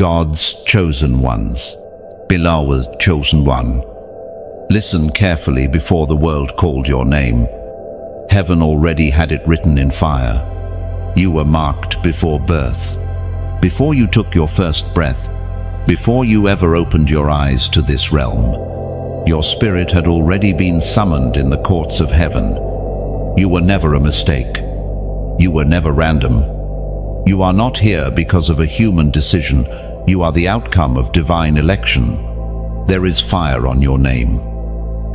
God's chosen ones. Beloved chosen one. Listen carefully before the world called your name. Heaven already had it written in fire. You were marked before birth. Before you took your first breath, before you ever opened your eyes to this realm, your spirit had already been summoned in the courts of heaven. You were never a mistake. You were never random. You are not here because of a human decision. You are the outcome of divine election. There is fire on your name.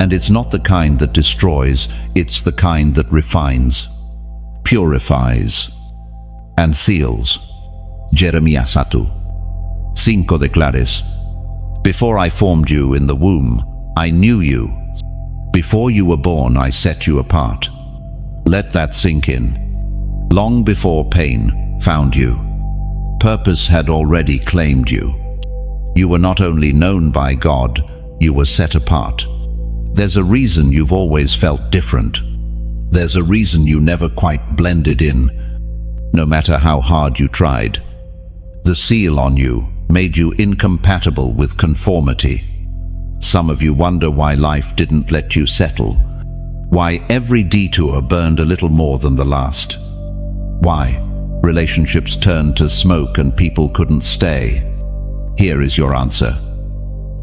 And it's not the kind that destroys, it's the kind that refines, purifies, and seals. Jeremias 5 declares, Before I formed you in the womb, I knew you. Before you were born, I set you apart. Let that sink in. Long before pain found you, purpose had already claimed you. You were not only known by God, you were set apart. There's a reason you've always felt different. There's a reason you never quite blended in, no matter how hard you tried. The seal on you made you incompatible with conformity. Some of you wonder why life didn't let you settle, why every detour burned a little more than the last, why relationships turned to smoke and people couldn't stay. Here is your answer.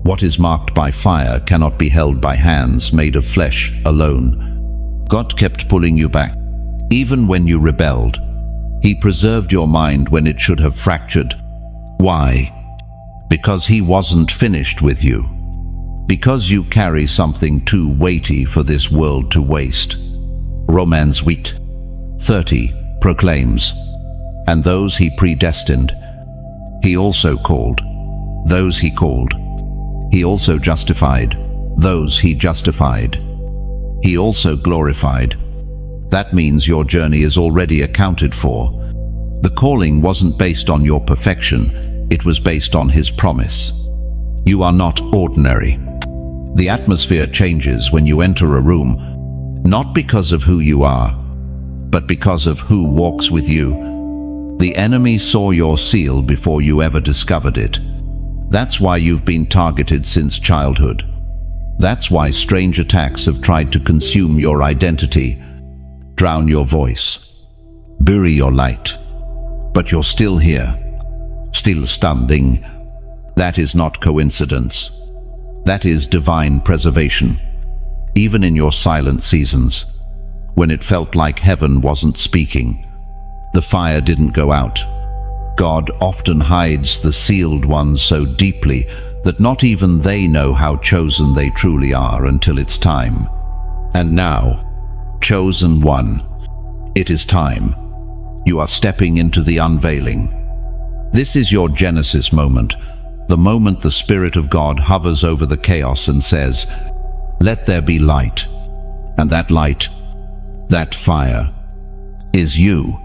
What is marked by fire cannot be held by hands made of flesh alone. God kept pulling you back. Even when you rebelled, He preserved your mind when it should have fractured. Why? Because He wasn't finished with you. Because you carry something too weighty for this world to waste. Romans 8:30 proclaims, And those He predestined, He also called. Those He called, He also justified. Those He justified, He also glorified. That means your journey is already accounted for. The calling wasn't based on your perfection, it was based on His promise. You are not ordinary. The atmosphere changes when you enter a room, not because of who you are, but because of who walks with you. The enemy saw your seal before you ever discovered it. That's why you've been targeted since childhood. That's why strange attacks have tried to consume your identity, drown your voice, bury your light. But you're still here, still standing. That is not coincidence. That is divine preservation. Even in your silent seasons, when it felt like heaven wasn't speaking, the fire didn't go out. God often hides the sealed ones so deeply that not even they know how chosen they truly are until it's time. And now, chosen one, it is time. You are stepping into the unveiling. This is your Genesis moment, the moment the Spirit of God hovers over the chaos and says, Let there be light. And that light, that fire, is you.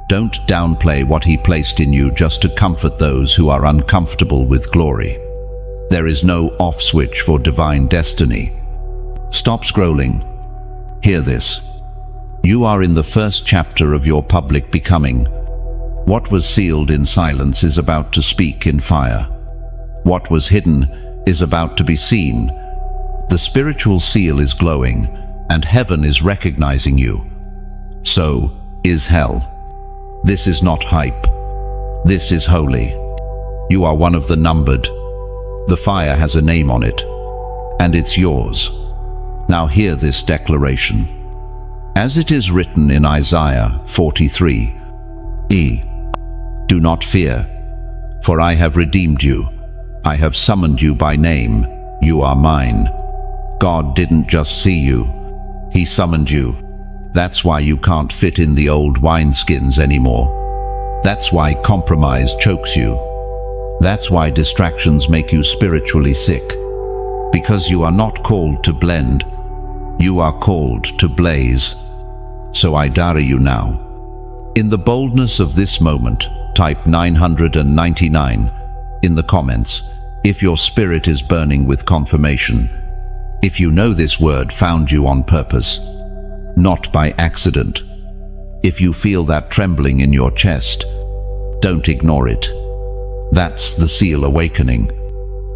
Don't downplay what He placed in you just to comfort those who are uncomfortable with glory. There is no off switch for divine destiny. Stop scrolling. Hear this. You are in the first chapter of your public becoming. What was sealed in silence is about to speak in fire. What was hidden is about to be seen. The spiritual seal is glowing, and heaven is recognizing you. So is hell. This is not hype. This is holy. You are one of the numbered. The fire has a name on it, and it's yours. Now hear this declaration. As it is written in Isaiah 43:e, Do not fear, for I have redeemed you. I have summoned you by name. You are mine. God didn't just see you. He summoned you. That's why you can't fit in the old wineskins anymore. That's why compromise chokes you. That's why distractions make you spiritually sick. Because you are not called to blend. You are called to blaze. So I dare you now. In the boldness of this moment, type 999 in the comments if your spirit is burning with confirmation. If you know this word found you on purpose, not by accident. If you feel that trembling in your chest, don't ignore it. That's the seal awakening.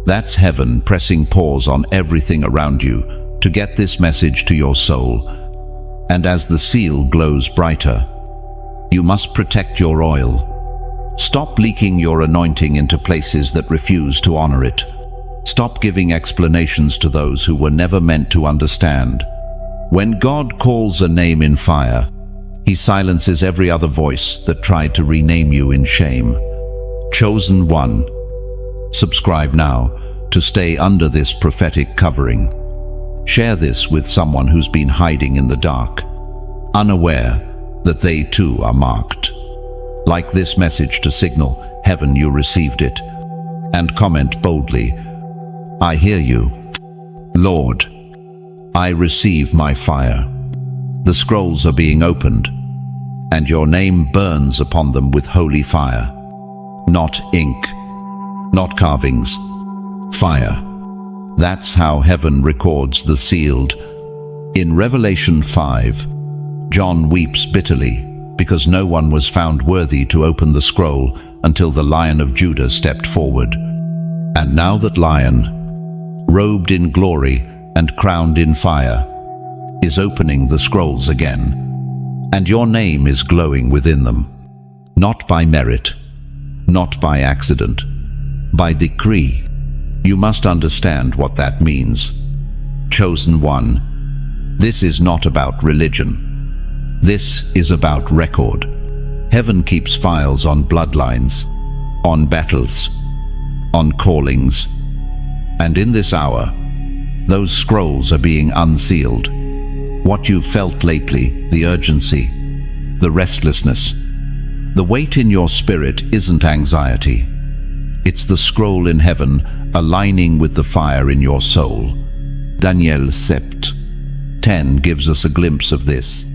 That's heaven pressing pause on everything around you to get this message to your soul. And as the seal glows brighter, you must protect your oil. Stop leaking your anointing into places that refuse to honor it. Stop giving explanations to those who were never meant to understand. When God calls a name in fire, He silences every other voice that tried to rename you in shame. Chosen one. Subscribe now to stay under this prophetic covering. Share this with someone who's been hiding in the dark, unaware that they too are marked. Like this message to signal heaven you received it, and comment boldly, "I hear you. Lord, I receive my fire." The scrolls are being opened, and your name burns upon them with holy fire. Not ink, not carvings, fire. That's how heaven records the sealed. In Revelation 5, John weeps bitterly because no one was found worthy to open the scroll until the Lion of Judah stepped forward. And now that Lion, robed in glory and crowned in fire, is opening the scrolls again, and your name is glowing within them, not by merit, not by accident, by decree. You must understand what that means. Chosen one. This is not about religion. This is about record. Heaven keeps files on bloodlines, on battles, on callings. And in this hour, those scrolls are being unsealed. What you've felt lately, the urgency, the restlessness, the weight in your spirit isn't anxiety. It's the scroll in heaven aligning with the fire in your soul. Daniel 7:10 gives us a glimpse of this.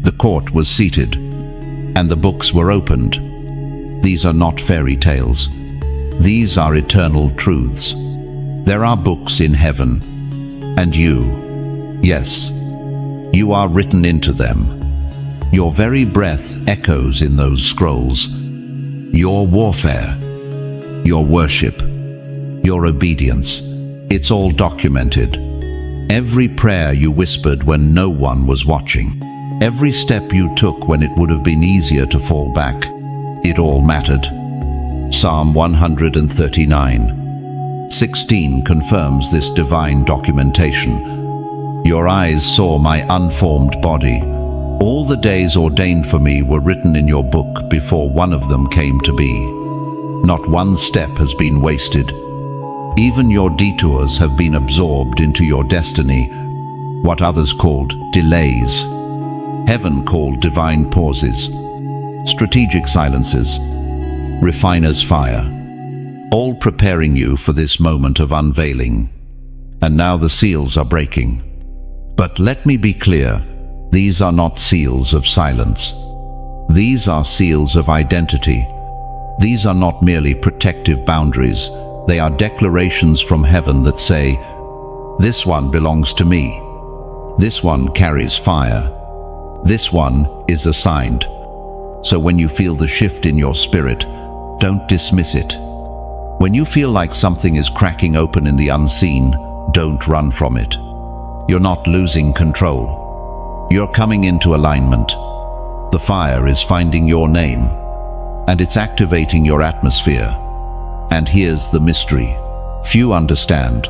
The court was seated, and the books were opened. These are not fairy tales. These are eternal truths. There are books in heaven, and you, yes, you are written into them. Your very breath echoes in those scrolls. Your warfare, your worship, your obedience, it's all documented. Every prayer you whispered when no one was watching, every step you took when it would have been easier to fall back, it all mattered. Psalm 139:16 confirms this divine documentation. Your eyes saw my unformed body. All the days ordained for me were written in your book before one of them came to be. Not one step has been wasted. Even your detours have been absorbed into your destiny. What others called delays, heaven called divine pauses, strategic silences, refiner's fire, all preparing you for this moment of unveiling. And now the seals are breaking. But let me be clear, these are not seals of silence. These are seals of identity. These are not merely protective boundaries. They are declarations from heaven that say, "This one belongs to me. This one carries fire. This one is assigned." So when you feel the shift in your spirit, don't dismiss it. When you feel like something is cracking open in the unseen, don't run from it. You're not losing control. You're coming into alignment. The fire is finding your name, and it's activating your atmosphere. And here's the mystery. Few understand.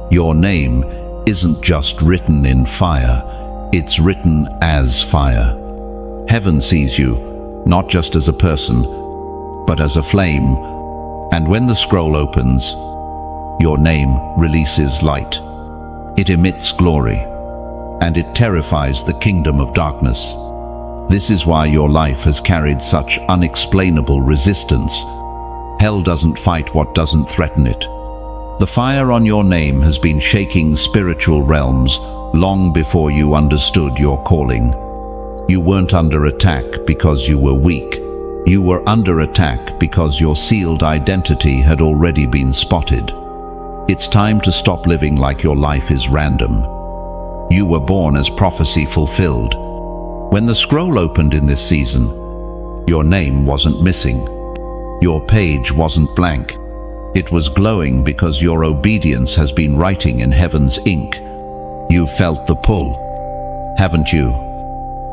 Your name isn't just written in fire, it's written as fire. Heaven sees you, not just as a person, but as a flame. And when the scroll opens, your name releases light. It emits glory, and it terrifies the kingdom of darkness. This is why your life has carried such unexplainable resistance. Hell doesn't fight what doesn't threaten it. The fire on your name has been shaking spiritual realms long before you understood your calling. You weren't under attack because you were weak. You were under attack because your sealed identity had already been spotted. It's time to stop living like your life is random. You were born as prophecy fulfilled. When the scroll opened in this season, your name wasn't missing. Your page wasn't blank. It was glowing because your obedience has been writing in heaven's ink. You felt the pull, haven't you?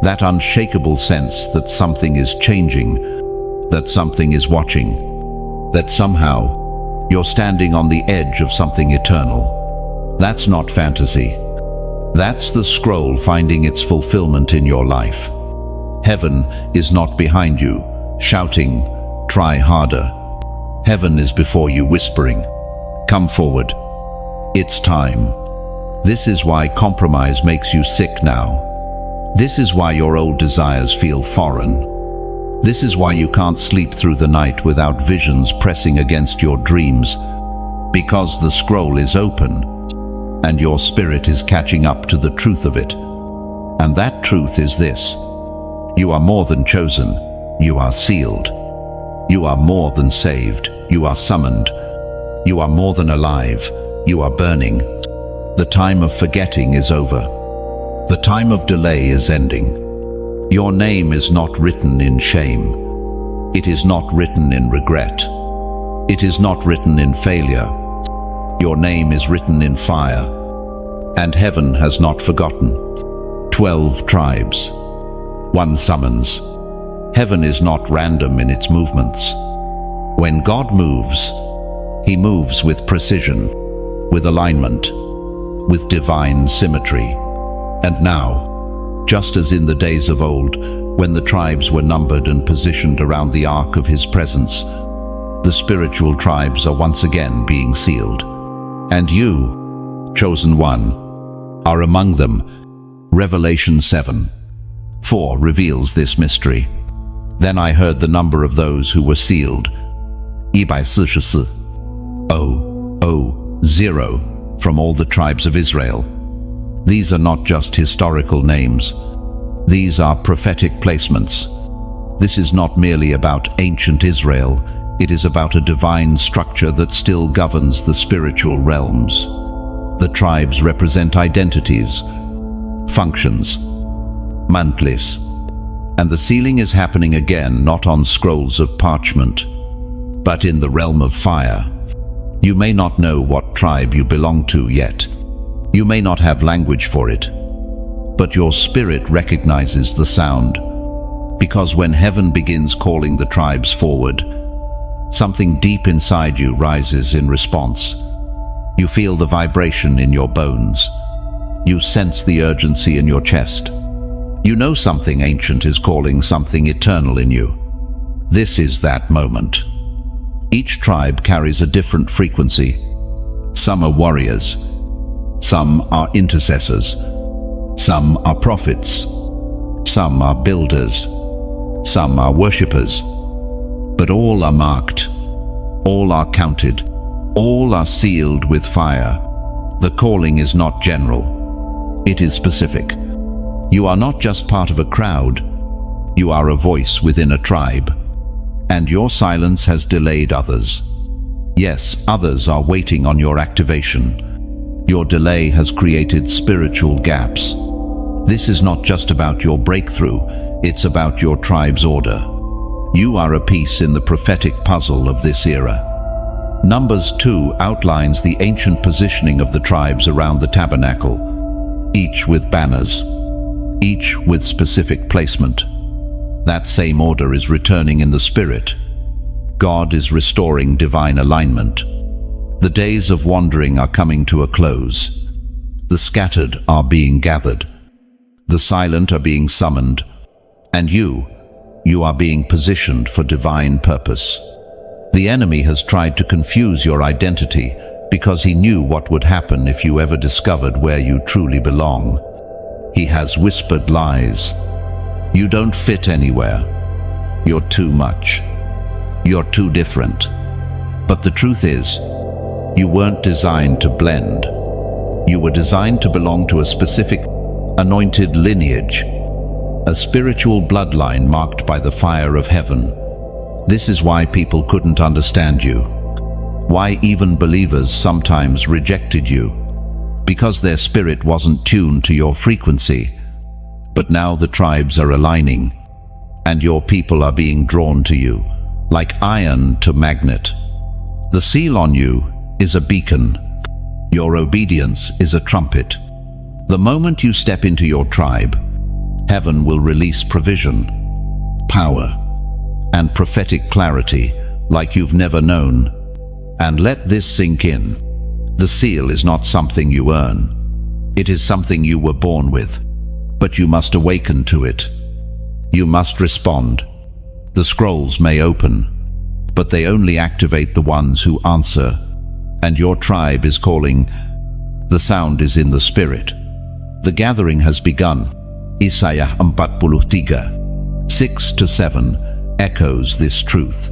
That unshakable sense that something is changing, that something is watching, that somehow you're standing on the edge of something eternal. That's not fantasy. That's the scroll finding its fulfillment in your life. Heaven is not behind you, shouting, "Try harder." Heaven is before you, whispering, "Come forward. It's time." This is why compromise makes you sick now. This is why your old desires feel foreign. This is why you can't sleep through the night without visions pressing against your dreams. Because the scroll is open, and your spirit is catching up to the truth of it. And that truth is this: you are more than chosen, you are sealed. You are more than saved, you are summoned. You are more than alive, you are burning. The time of forgetting is over. The time of delay is ending. Your name is not written in shame. It is not written in regret. It is not written in failure. Your name is written in fire. And heaven has not forgotten. 12 tribes. One summons. Heaven is not random in its movements. When God moves, He moves with precision, with alignment, with divine symmetry. And now, just as in the days of old, when the tribes were numbered and positioned around the ark of His presence, the spiritual tribes are once again being sealed. And you, chosen one, are among them. Revelation 7:4 reveals this mystery. Then I heard the number of those who were sealed, 144,000, from all the tribes of Israel. These are not just historical names. These are prophetic placements. This is not merely about ancient Israel. It is about a divine structure that still governs the spiritual realms. The tribes represent identities, functions, mantlis. And the sealing is happening again, not on scrolls of parchment, but in the realm of fire. You may not know what tribe you belong to yet. You may not have language for it. But your spirit recognizes the sound. Because when heaven begins calling the tribes forward, something deep inside you rises in response. You feel the vibration in your bones. You sense the urgency in your chest. You know something ancient is calling something eternal in you. This is that moment. Each tribe carries a different frequency. Some are warriors. Some are intercessors. Some are prophets. Some are builders. Some are worshippers. But all are marked. All are counted. All are sealed with fire. The calling is not general. It is specific. You are not just part of a crowd. You are a voice within a tribe. And your silence has delayed others. Yes, others are waiting on your activation. Your delay has created spiritual gaps. This is not just about your breakthrough, it's about your tribe's order. You are a piece in the prophetic puzzle of this era. Numbers 2 outlines the ancient positioning of the tribes around the tabernacle, each with banners, each with specific placement. That same order is returning in the Spirit. God is restoring divine alignment. The days of wandering are coming to a close. The scattered are being gathered. The silent are being summoned. And you are being positioned for divine purpose. The enemy has tried to confuse your identity because he knew what would happen if you ever discovered where you truly belong. He has whispered lies. You don't fit anywhere. You're too much. You're too different. But the truth is, you weren't designed to blend. You were designed to belong to a specific, anointed lineage, a spiritual bloodline marked by the fire of heaven. This is why people couldn't understand you. Why even believers sometimes rejected you. Because their spirit wasn't tuned to your frequency. But now the tribes are aligning, and your people are being drawn to you, like iron to magnet. The seal on you is a beacon. Your obedience is a trumpet. The moment you step into your tribe, heaven will release provision, power, and prophetic clarity like you've never known. And let this sink in. The seal is not something you earn. It is something you were born with, but you must awaken to it. You must respond. The scrolls may open, but they only activate the ones who answer. And your tribe is calling. The sound is in the spirit. The gathering has begun. Isaiah 43, 6-7 echoes this truth.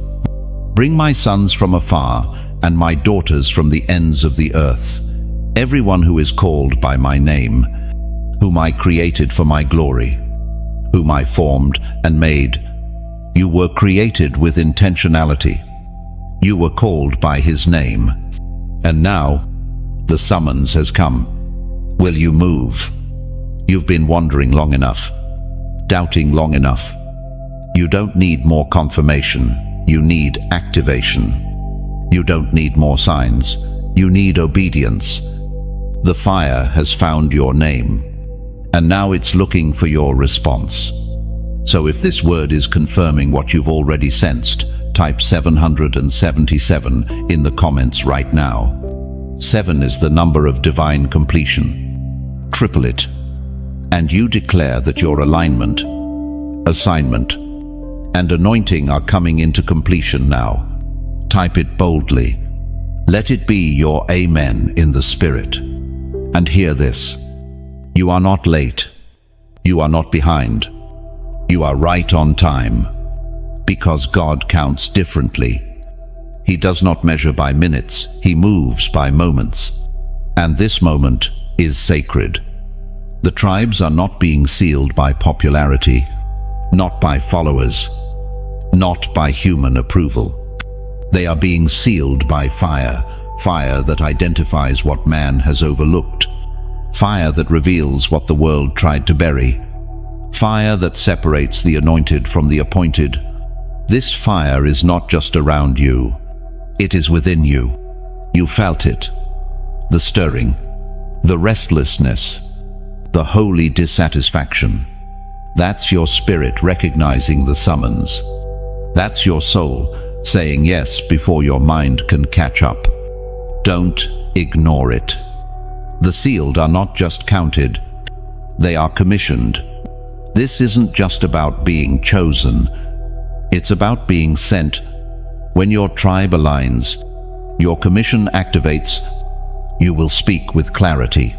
Bring my sons from afar and my daughters from the ends of the earth, everyone who is called by my name, whom I created for my glory, whom I formed and made. You were created with intentionality. You were called by his name. And now, the summons has come. Will you move? You've been wondering long enough, doubting long enough. You don't need more confirmation. You need activation. You don't need more signs. You need obedience. The fire has found your name, and now it's looking for your response. So if this word is confirming what you've already sensed, type 777 in the comments right now. 7 is the number of divine completion. Triple it, and you declare that your alignment, assignment, and anointing are coming into completion now. Type it boldly. Let it be your amen in the spirit. And hear this. You are not late. You are not behind. You are right on time. Because God counts differently. He does not measure by minutes. He moves by moments. And this moment is sacred. The tribes are not being sealed by popularity, not by followers, not by human approval. They are being sealed by fire, fire that identifies what man has overlooked, fire that reveals what the world tried to bury, fire that separates the anointed from the appointed. This fire is not just around you, it is within you. You felt it, the stirring, the restlessness, the holy dissatisfaction. That's your spirit recognizing the summons. That's your soul saying yes before your mind can catch up. Don't ignore it. The sealed are not just counted, they are commissioned. This isn't just about being chosen, it's about being sent. When your tribe aligns, your commission activates, you will speak with clarity.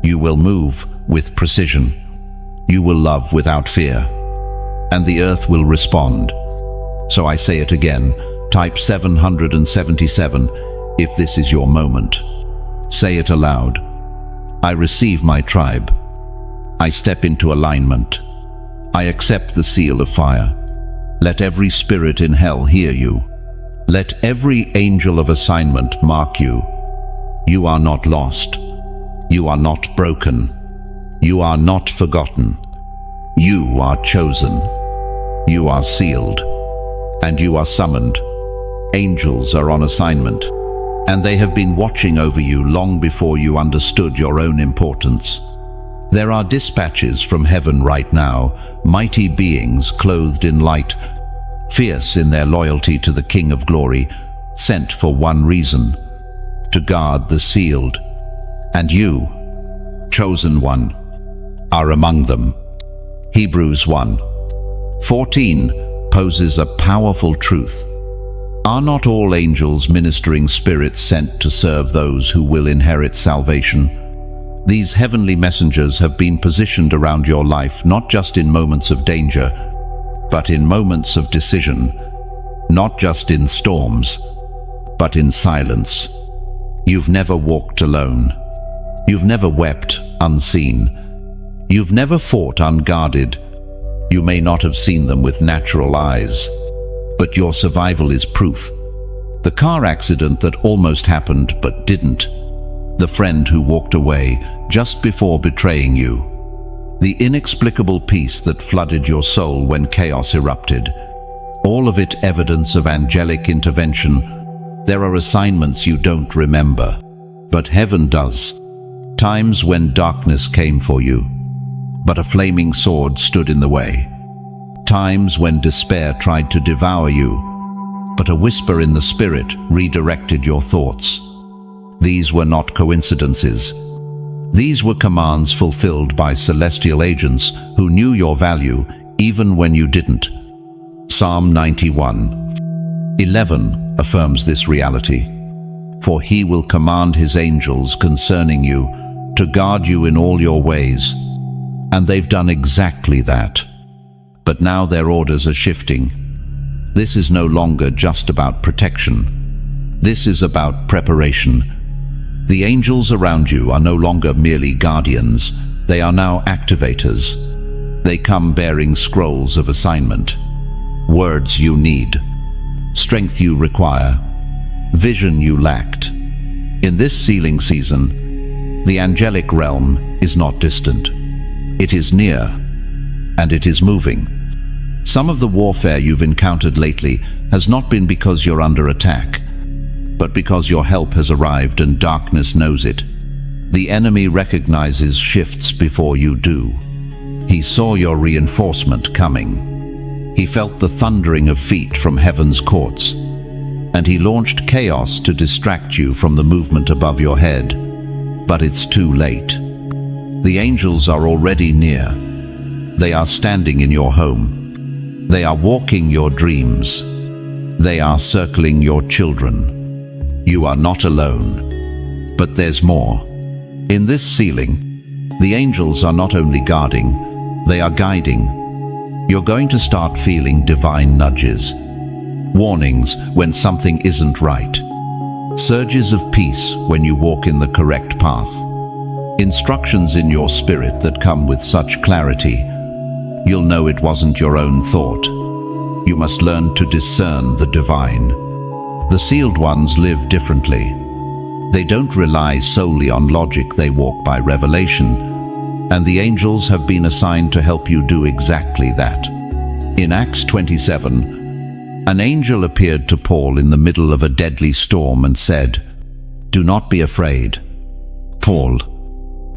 You will move with precision. You will love without fear. And the earth will respond. So I say it again, type 777 if this is your moment. Say it aloud. I receive my tribe. I step into alignment. I accept the seal of fire. Let every spirit in hell hear you. Let every angel of assignment mark you. You are not lost. You are not broken. You are not forgotten. You are chosen. You are sealed. And you are summoned. Angels are on assignment, and they have been watching over you long before you understood your own importance. There are dispatches from heaven right now, mighty beings clothed in light, fierce in their loyalty to the King of Glory, sent for one reason, to guard the sealed. And you, chosen one, are among them. Hebrews 1:14 poses a powerful truth. Are not all angels ministering spirits sent to serve those who will inherit salvation? These heavenly messengers have been positioned around your life, not just in moments of danger, but in moments of decision, not just in storms, but in silence. You've never walked alone. You've never wept unseen. You've never fought unguarded. You may not have seen them with natural eyes, but your survival is proof. The car accident that almost happened but didn't. The friend who walked away just before betraying you. The inexplicable peace that flooded your soul when chaos erupted. All of it evidence of angelic intervention. There are assignments you don't remember, but heaven does. Times when darkness came for you, but a flaming sword stood in the way. Times when despair tried to devour you, but a whisper in the spirit redirected your thoughts. These were not coincidences. These were commands fulfilled by celestial agents who knew your value even when you didn't. Psalm 91:11 affirms this reality. For he will command his angels concerning you to guard you in all your ways. And they've done exactly that. But now their orders are shifting. This is no longer just about protection. This is about preparation. The angels around you are no longer merely guardians. They are now activators. They come bearing scrolls of assignment. Words you need. Strength you require. Vision you lacked. In this sealing season, the angelic realm is not distant. It is near, and it is moving. Some of the warfare you've encountered lately has not been because you're under attack, but because your help has arrived and darkness knows it. The enemy recognizes shifts before you do. He saw your reinforcement coming. He felt the thundering of feet from heaven's courts, and he launched chaos to distract you from the movement above your head. But it's too late. The angels are already near. They are standing in your home. They are walking your dreams. They are circling your children. You are not alone. But there's more. In this sealing, the angels are not only guarding, they are guiding. You're going to start feeling divine nudges, warnings when something isn't right, surges of peace when you walk in the correct path, instructions in your spirit that come with such clarity. You'll know it wasn't your own thought. You must learn to discern the divine. The sealed ones live differently. They don't rely solely on logic, they walk by revelation, and the angels have been assigned to help you do exactly that. In Acts 27, an angel appeared to Paul in the middle of a deadly storm and said, "Do not be afraid. Paul,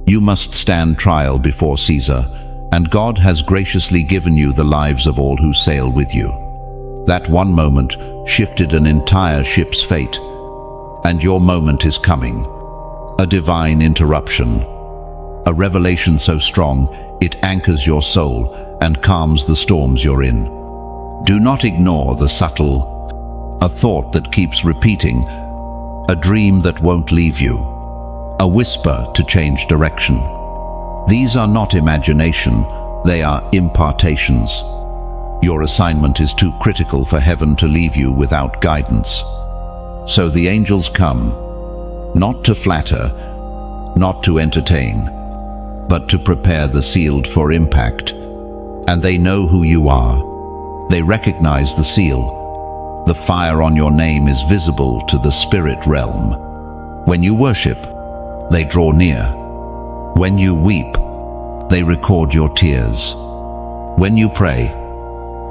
you must stand trial before Caesar, and God has graciously given you the lives of all who sail with you." That one moment shifted an entire ship's fate, and your moment is coming. A divine interruption. A revelation so strong, it anchors your soul and calms the storms you're in. Do not ignore the subtle, a thought that keeps repeating, a dream that won't leave you, a whisper to change direction. These are not imagination, they are impartations. Your assignment is too critical for heaven to leave you without guidance. So the angels come, not to flatter, not to entertain, but to prepare the sealed for impact. And they know who you are. They recognize the seal. The fire on your name is visible to the spirit realm. When you worship, they draw near. When you weep, they record your tears. When you pray,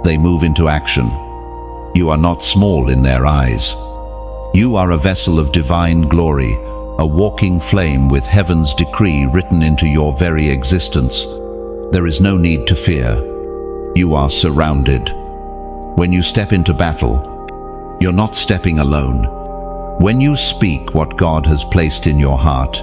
they move into action. You are not small in their eyes. You are a vessel of divine glory, a walking flame with heaven's decree written into your very existence. There is no need to fear. You are surrounded. When you step into battle, you're not stepping alone. When you speak what God has placed in your heart,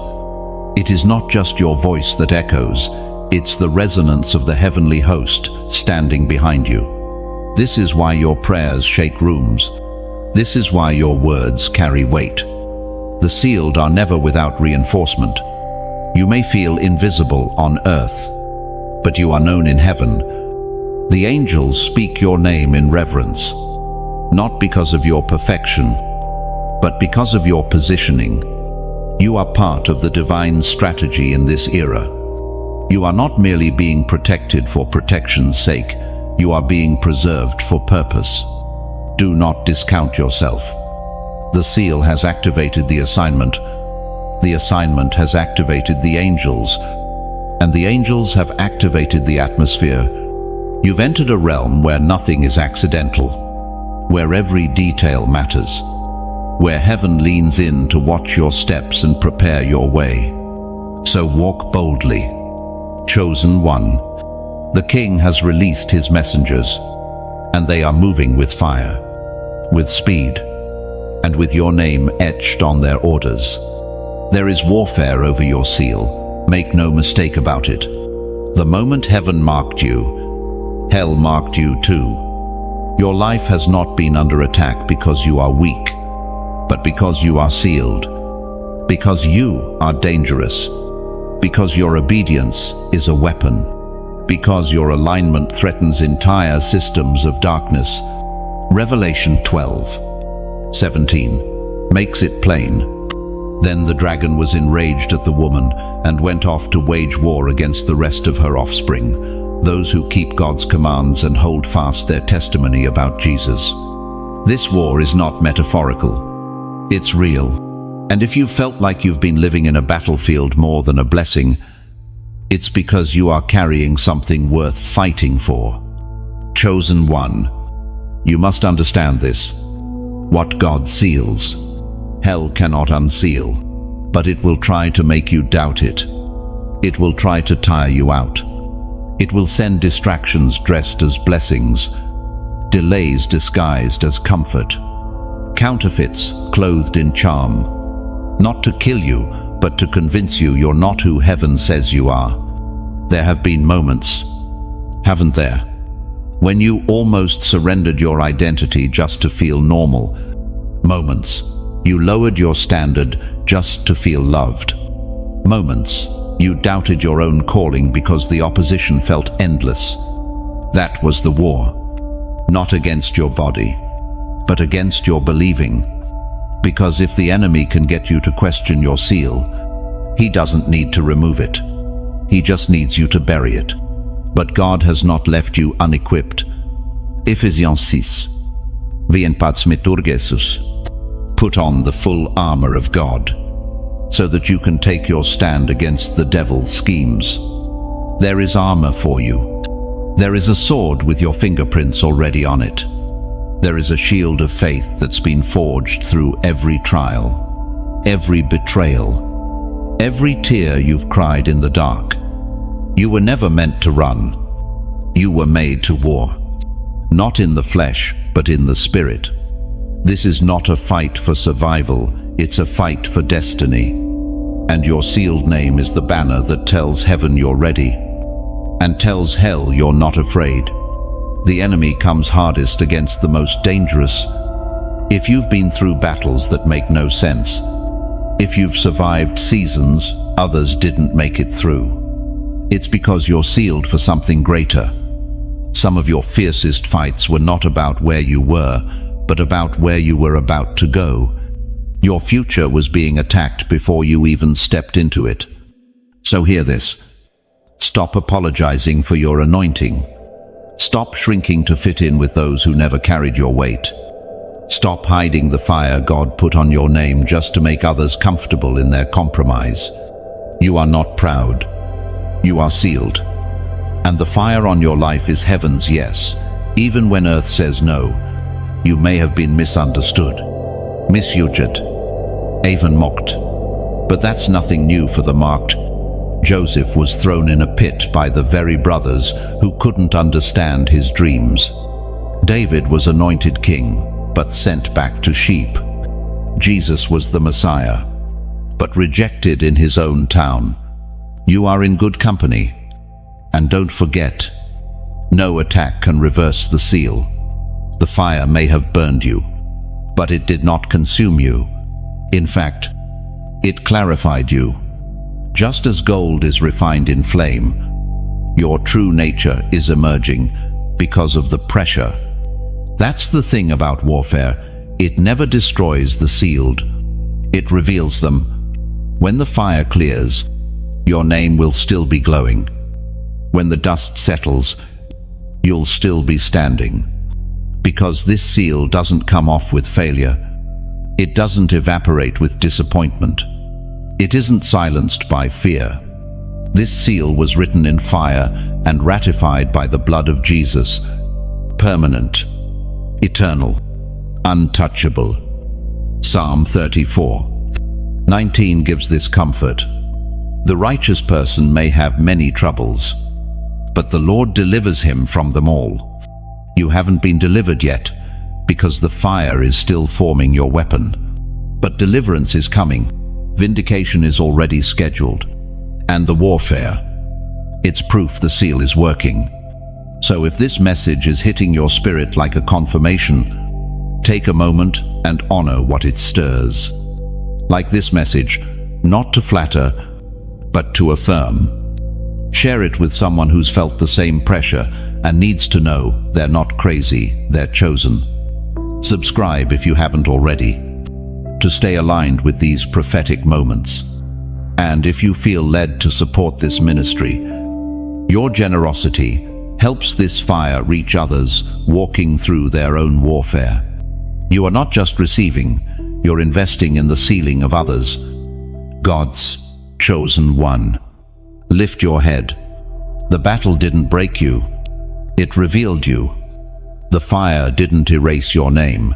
it is not just your voice that echoes, it's the resonance of the heavenly host standing behind you. This is why your prayers shake rooms. This is why your words carry weight. The sealed are never without reinforcement. You may feel invisible on earth, but you are known in heaven. The angels speak your name in reverence, not because of your perfection, but because of your positioning. You are part of the divine strategy in this era. You are not merely being protected for protection's sake, you are being preserved for purpose. Do not discount yourself. The seal has activated the assignment. The assignment has activated the angels, and the angels have activated the atmosphere. You've entered a realm where nothing is accidental. where every detail matters, where heaven leans in to watch your steps and prepare your way. So walk boldly. Chosen one. The King has released his messengers, and they are moving with fire, with speed, and with your name etched on their orders. There is warfare over your seal. Make no mistake about it. The moment heaven marked you, hell marked you too. Your life has not been under attack because you are weak, but because you are sealed, because you are dangerous, because your obedience is a weapon, because your alignment threatens entire systems of darkness. Revelation 12:17 makes it plain. Then the dragon was enraged at the woman and went off to wage war against the rest of her offspring, those who keep God's commands and hold fast their testimony about Jesus. This war is not metaphorical. It's real. And if you felt like you've been living in a battlefield more than a blessing, it's because you are carrying something worth fighting for. Chosen one. You must understand this. What God seals, hell cannot unseal, but it will try to make you doubt it. It will try to tire you out. It will send distractions dressed as blessings, delays disguised as comfort, counterfeits clothed in charm, not to kill you, but to convince you you're not who heaven says you are. There have been moments, haven't there, when you almost surrendered your identity just to feel normal. Moments you lowered your standard just to feel loved. Moments you doubted your own calling because the opposition felt endless. That was the war, not against your body, but against your believing. Because if the enemy can get you to question your seal, he doesn't need to remove it. He just needs you to bury it. But God has not left you unequipped. Ephesians 6. Put on the full armor of God, so that you can take your stand against the devil's schemes. There is armor for you. There is a sword with your fingerprints already on it. There is a shield of faith that's been forged through every trial, every betrayal, every tear you've cried in the dark. You were never meant to run. You were made to war. Not in the flesh, but in the spirit. This is not a fight for survival, it's a fight for destiny. And your sealed name is the banner that tells heaven you're ready, and tells hell you're not afraid. The enemy comes hardest against the most dangerous. If you've been through battles that make no sense, if you've survived seasons others didn't make it through, it's because you're sealed for something greater. Some of your fiercest fights were not about where you were, but about where you were about to go. Your future was being attacked before you even stepped into it. So hear this. Stop apologizing for your anointing. Stop shrinking to fit in with those who never carried your weight. Stop hiding the fire God put on your name just to make others comfortable in their compromise. You are not proud. You are sealed. And the fire on your life is heaven's yes, even when earth says no. You may have been misunderstood, misused, even mocked. But that's nothing new for the marked. Joseph was thrown in a pit by the very brothers who couldn't understand his dreams. David was anointed king, but sent back to sheep. Jesus was the Messiah, but rejected in his own town. You are in good company. And don't forget, no attack can reverse the seal. The fire may have burned you, but it did not consume you. In fact, it clarified you. Just as gold is refined in flame, your true nature is emerging because of the pressure. That's the thing about warfare. It never destroys the sealed. It reveals them. When the fire clears, your name will still be glowing. When the dust settles, you'll still be standing. Because this seal doesn't come off with failure. It doesn't evaporate with disappointment. It isn't silenced by fear. This seal was written in fire and ratified by the blood of Jesus. Permanent, eternal. untouchable. Psalm 34:19 gives this comfort. The righteous person may have many troubles, but the Lord delivers him from them all. You haven't been delivered yet, because the fire is still forming your weapon. But deliverance is coming. Vindication is already scheduled. And the warfare, it's proof the seal is working. So if this message is hitting your spirit like a confirmation, take a moment and honor what it stirs. Like this message, not to flatter, but to affirm. Share it with someone who's felt the same pressure and needs to know they're not crazy, they're chosen. Subscribe if you haven't already, to stay aligned with these prophetic moments. And if you feel led to support this ministry, your generosity helps this fire reach others walking through their own warfare. You are not just receiving, you're investing in the sealing of others. God's chosen one. Lift your head. The battle didn't break you. It revealed you. The fire didn't erase your name.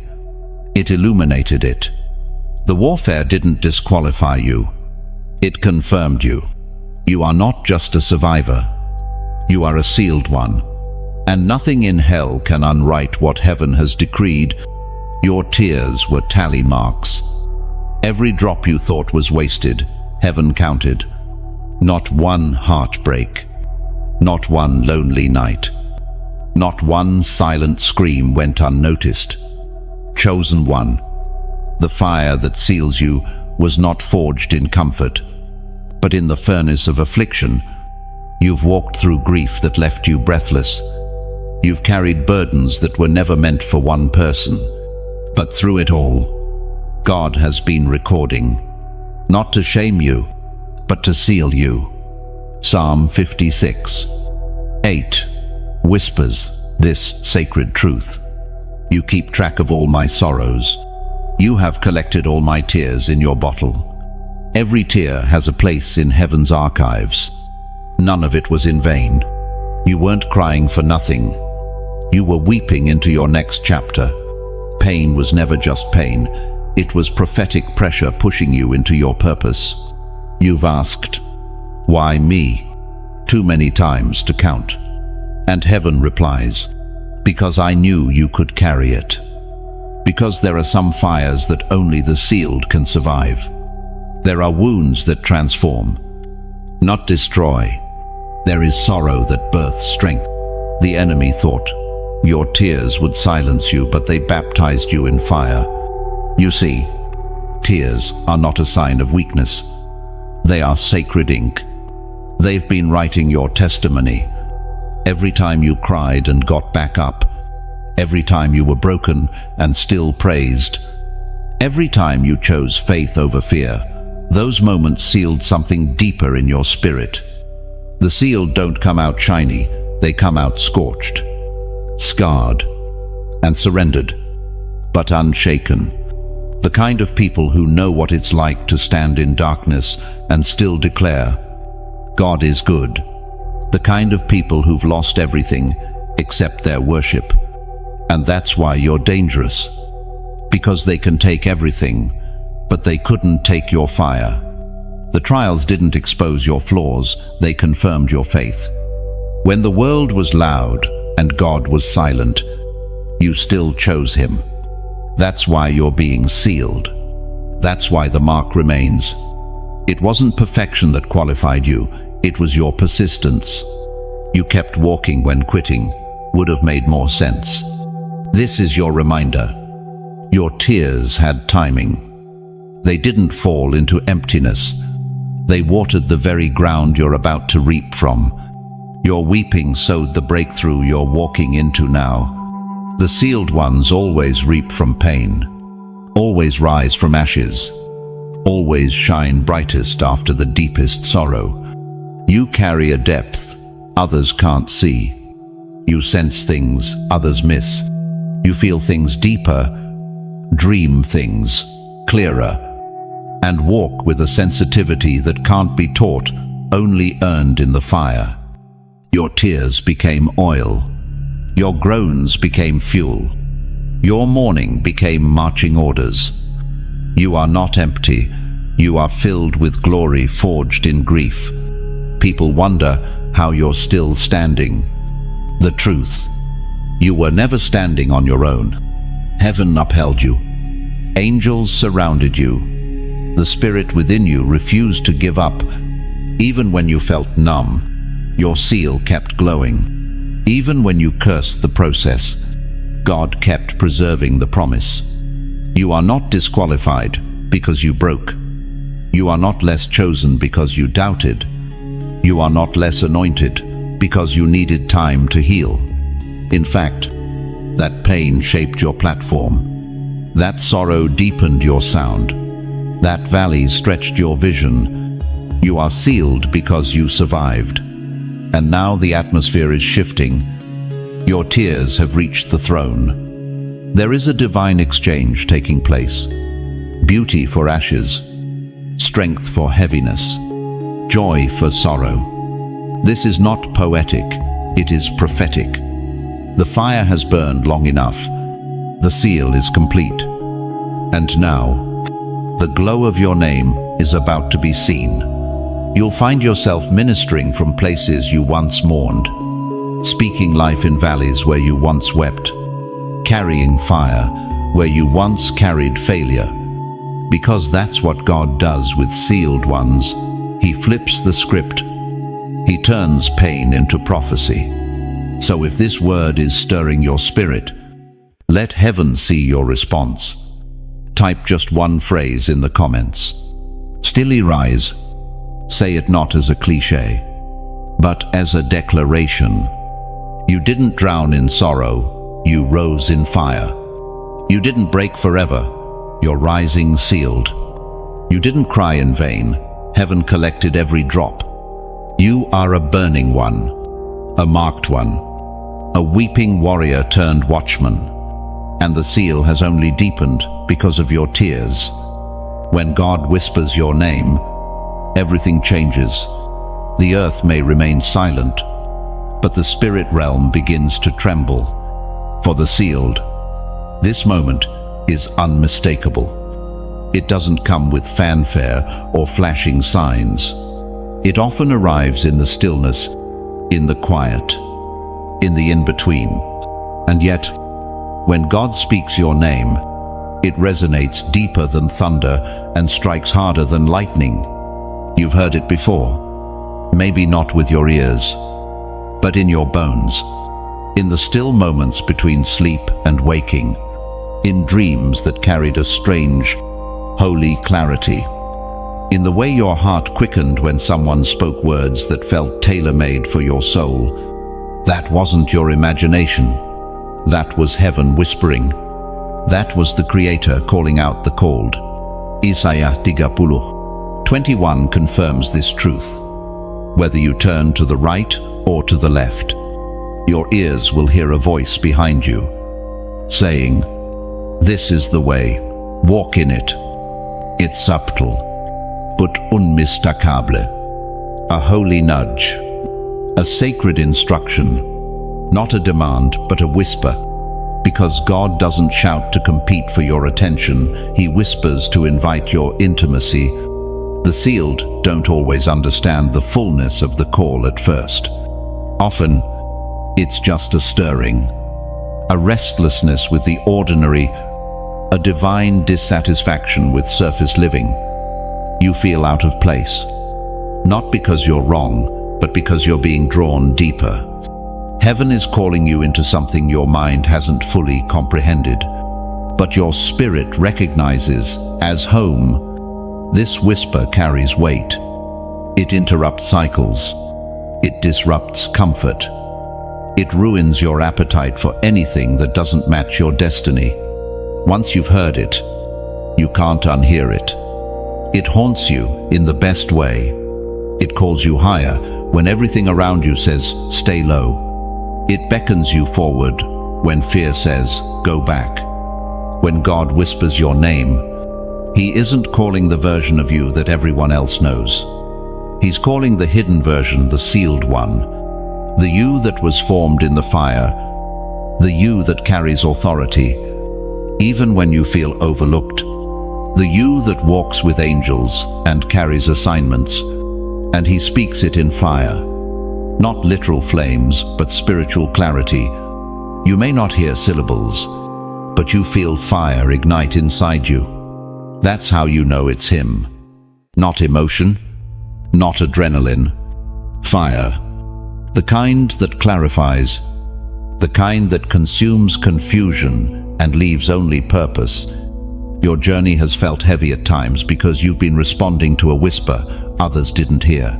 It illuminated it. The warfare didn't disqualify you. It confirmed you. You are not just a survivor. You are a sealed one. And nothing in hell can unwrite what heaven has decreed. Your tears were tally marks. Every drop you thought was wasted, heaven counted. Not one heartbreak. Not one lonely night. Not one silent scream went unnoticed. Chosen one. The fire that seals you was not forged in comfort, but in the furnace of affliction. You've walked through grief that left you breathless. You've carried burdens that were never meant for one person. But through it all, God has been recording, not to shame you, but to seal you. Psalm 56:8 whispers this sacred truth. You keep track of all my sorrows. You have collected all my tears in your bottle. Every tear has a place in heaven's archives. None of it was in vain. You weren't crying for nothing. You were weeping into your next chapter. Pain was never just pain. It was prophetic pressure pushing you into your purpose. You've asked, "Why me?" too many times to count. And heaven replies, "Because I knew you could carry it." Because there are some fires that only the sealed can survive. There are wounds that transform, not destroy. There is sorrow that births strength. The enemy thought your tears would silence you, but they baptized you in fire. You see, tears are not a sign of weakness. They are sacred ink. They've been writing your testimony. Every time you cried and got back up. Every time you were broken and still praised. Every time you chose faith over fear. Those moments sealed something deeper in your spirit. The sealed don't come out shiny, they come out scorched, scarred, and surrendered, but unshaken. The kind of people who know what it's like to stand in darkness and still declare, God is good. The kind of people who've lost everything except their worship. And that's why you're dangerous. Because they can take everything, but they couldn't take your fire. The trials didn't expose your flaws, they confirmed your faith. When the world was loud and God was silent, you still chose Him. That's why you're being sealed. That's why the mark remains. It wasn't perfection that qualified you, it was your persistence. You kept walking when quitting would have made more sense. This is your reminder. Your tears had timing. They didn't fall into emptiness. They watered the very ground you're about to reap from. Your weeping sowed the breakthrough you're walking into now. The sealed ones always reap from pain, always rise from ashes, always shine brightest after the deepest sorrow. You carry a depth others can't see. You sense things others miss. You feel things deeper, dream things clearer, and walk with a sensitivity that can't be taught, only earned in the fire. Your tears became oil. Your groans became fuel. Your mourning became marching orders. You are not empty. You are filled with glory forged in grief. People wonder how you're still standing. The truth: you were never standing on your own. Heaven upheld you. Angels surrounded you. The spirit within you refused to give up. Even when you felt numb, your seal kept glowing. Even when you cursed the process, God kept preserving the promise. You are not disqualified because you broke. You are not less chosen because you doubted. You are not less anointed because you needed time to heal. In fact, that pain shaped your platform. That sorrow deepened your sound. That valley stretched your vision. You are sealed because you survived. And now the atmosphere is shifting. Your tears have reached the throne. There is a divine exchange taking place. Beauty for ashes, strength for heaviness, joy for sorrow. This is not poetic, it is prophetic. The fire has burned long enough. The seal is complete. And now, the glow of your name is about to be seen. You'll find yourself ministering from places you once mourned, speaking life in valleys where you once wept, carrying fire where you once carried failure. Because that's what God does with sealed ones. He flips the script. He turns pain into prophecy. So if this word is stirring your spirit, let heaven see your response. Type just one phrase in the comments. Stilly rise. Say it not as a cliche, but as a declaration. You didn't drown in sorrow, you rose in fire. You didn't break forever, you're rising sealed. You didn't cry in vain, heaven collected every drop. You are a burning one, a marked one, a weeping warrior turned watchman. And the seal has only deepened because of your tears. When God whispers your name, everything changes. The earth may remain silent, but the spirit realm begins to tremble. For the sealed, this moment is unmistakable. It doesn't come with fanfare or flashing signs. It often arrives in the stillness, in the quiet, in the in-between. And yet, when God speaks your name, it resonates deeper than thunder and strikes harder than lightning. You've heard it before, maybe not with your ears, but in your bones, in the still moments between sleep and waking, in dreams that carried a strange, holy clarity, in the way your heart quickened when someone spoke words that felt tailor-made for your soul. That wasn't your imagination. That was heaven whispering. That was the Creator calling out the called. Isaiah 30:21 confirms this truth. Whether you turn to the right or to the left, your ears will hear a voice behind you, saying, "This is the way, walk in it." It's subtle, but unmistakable. A holy nudge, a sacred instruction, not a demand, but a whisper. Because God doesn't shout to compete for your attention, He whispers to invite your intimacy. The sealed don't always understand the fullness of the call at first. Often, it's just a stirring, a restlessness with the ordinary, a divine dissatisfaction with surface living. You feel out of place, not because you're wrong, but because you're being drawn deeper. Heaven is calling you into something your mind hasn't fully comprehended, but your spirit recognizes as home. This whisper carries weight. It interrupts cycles. It disrupts comfort. It ruins your appetite for anything that doesn't match your destiny. Once you've heard it, you can't unhear it. It haunts you in the best way. It calls you higher when everything around you says, stay low. It beckons you forward when fear says, go back. When God whispers your name, He isn't calling the version of you that everyone else knows. He's calling the hidden version, the sealed one, the you that was formed in the fire, the you that carries authority, even when you feel overlooked. The you that walks with angels and carries assignments, and he speaks it in fire. Not literal flames, but spiritual clarity. You may not hear syllables, but you feel fire ignite inside you. That's how you know it's him. Not emotion, not adrenaline. Fire. The kind that clarifies, the kind that consumes confusion and leaves only purpose. Your journey has felt heavy at times because you've been responding to a whisper others didn't hear.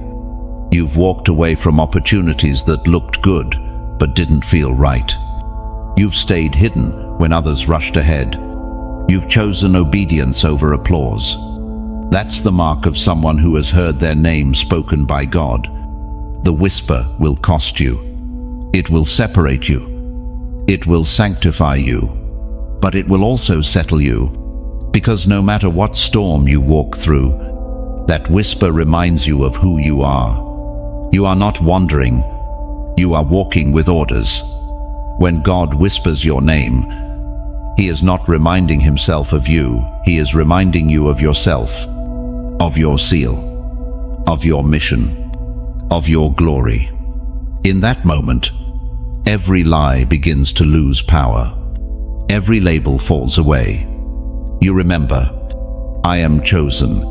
You've walked away from opportunities that looked good but didn't feel right. You've stayed hidden when others rushed ahead. You've chosen obedience over applause. That's the mark of someone who has heard their name spoken by God. The whisper will cost you. It will separate you. It will sanctify you. But it will also settle you. Because no matter what storm you walk through, that whisper reminds you of who you are. You are not wandering. You are walking with orders. When God whispers your name, he is not reminding himself of you. He is reminding you of yourself, of your seal, of your mission, of your glory. In that moment, every lie begins to lose power. Every label falls away. You remember, I am chosen.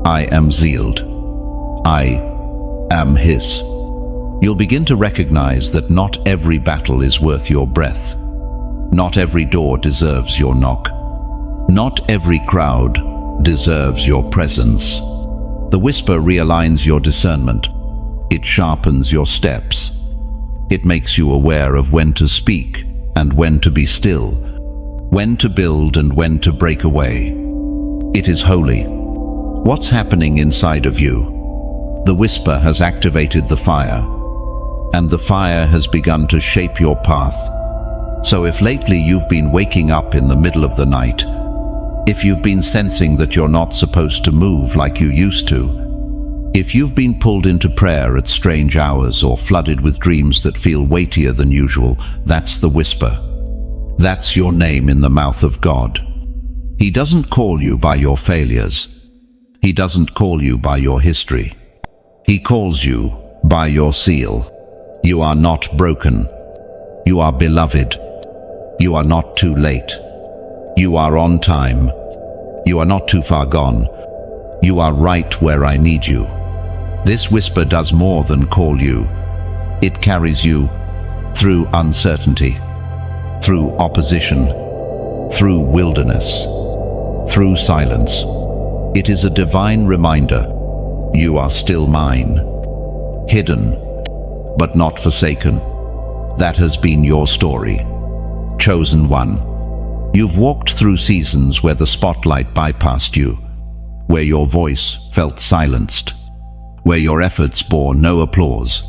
I am sealed. I am his. You'll begin to recognize that not every battle is worth your breath. Not every door deserves your knock. Not every crowd deserves your presence. The whisper realigns your discernment. It sharpens your steps. It makes you aware of when to speak and when to be still, when to build and when to break away. It is holy. What's happening inside of you? The whisper has activated the fire, and the fire has begun to shape your path. So if lately you've been waking up in the middle of the night, if you've been sensing that you're not supposed to move like you used to, if you've been pulled into prayer at strange hours or flooded with dreams that feel weightier than usual, that's the whisper. That's your name in the mouth of God. He doesn't call you by your failures. He doesn't call you by your history. He calls you by your seal. You are not broken. You are beloved. You are not too late. You are on time. You are not too far gone. You are right where I need you. This whisper does more than call you. It carries you through uncertainty, through opposition, through wilderness, through silence. It is a divine reminder. You are still mine. Hidden, but not forsaken. That has been your story. Chosen one. You've walked through seasons where the spotlight bypassed you, where your voice felt silenced, where your efforts bore no applause.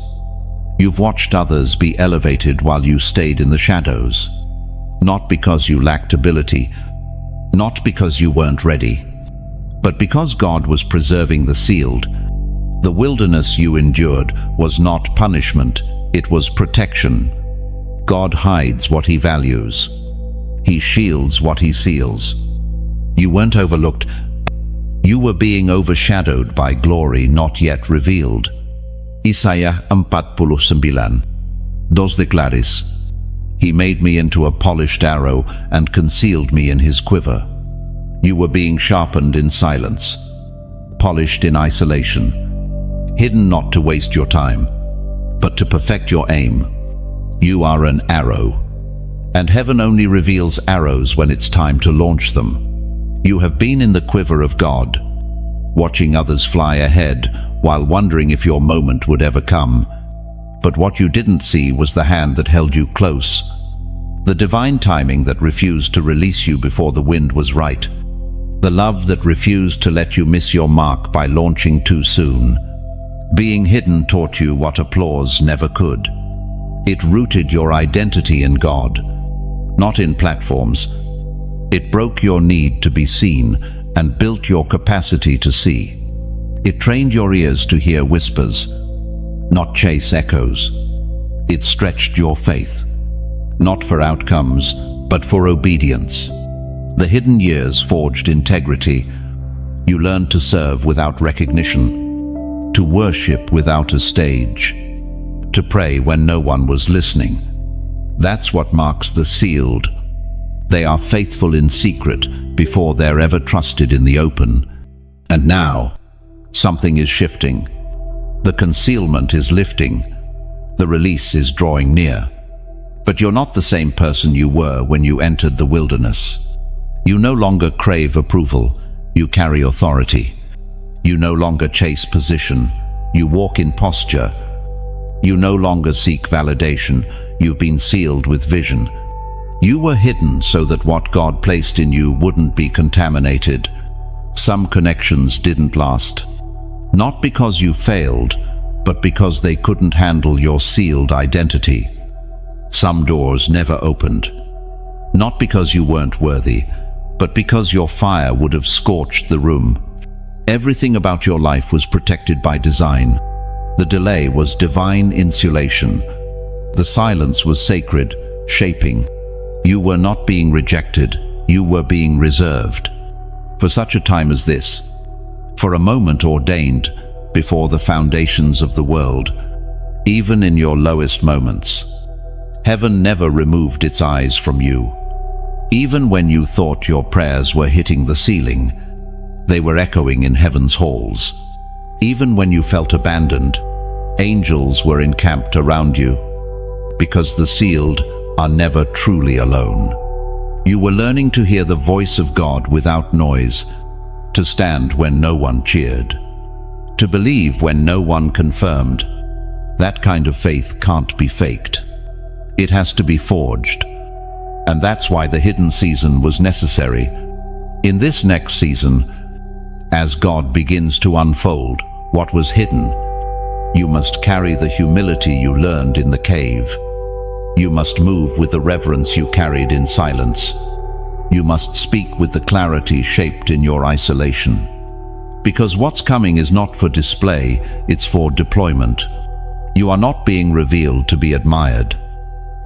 You've watched others be elevated while you stayed in the shadows, not because you lacked ability, not because you weren't ready, but because God was preserving the sealed. The wilderness you endured was not punishment, it was protection. God hides what he values. He shields what he seals. You weren't overlooked. You were being overshadowed by glory not yet revealed. Isaiah 49, 2 declaris, He made me into a polished arrow and concealed me in his quiver. You were being sharpened in silence, polished in isolation, hidden not to waste your time, but to perfect your aim. You are an arrow, and heaven only reveals arrows when it's time to launch them. You have been in the quiver of God, watching others fly ahead while wondering if your moment would ever come. But what you didn't see was the hand that held you close, the divine timing that refused to release you before the wind was right, the love that refused to let you miss your mark by launching too soon. Being hidden taught you what applause never could. It rooted your identity in God, not in platforms. It broke your need to be seen and built your capacity to see. It trained your ears to hear whispers, not chase echoes. It stretched your faith, not for outcomes, but for obedience. The hidden years forged integrity. You learned to serve without recognition, to worship without a stage, to pray when no one was listening. That's what marks the sealed. They are faithful in secret before they're ever trusted in the open. And now, something is shifting. The concealment is lifting. The release is drawing near. But you're not the same person you were when you entered the wilderness. You no longer crave approval. You carry authority. You no longer chase position. You walk in posture. You no longer seek validation. You've been sealed with vision. You were hidden so that what God placed in you wouldn't be contaminated. Some connections didn't last. Not because you failed, but because they couldn't handle your sealed identity. Some doors never opened. Not because you weren't worthy, but because your fire would have scorched the room. Everything about your life was protected by design. The delay was divine insulation. The silence was sacred, shaping. You were not being rejected, you were being reserved. For such a time as this, for a moment ordained before the foundations of the world, even in your lowest moments. Heaven never removed its eyes from you. Even when you thought your prayers were hitting the ceiling, they were echoing in heaven's halls. Even when you felt abandoned, angels were encamped around you. Because the sealed are never truly alone. You were learning to hear the voice of God without noise, to stand when no one cheered, to believe when no one confirmed. That kind of faith can't be faked. It has to be forged. And that's why the hidden season was necessary. In this next season, as God begins to unfold what was hidden, you must carry the humility you learned in the cave. You must move with the reverence you carried in silence. You must speak with the clarity shaped in your isolation. Because what's coming is not for display, it's for deployment. You are not being revealed to be admired.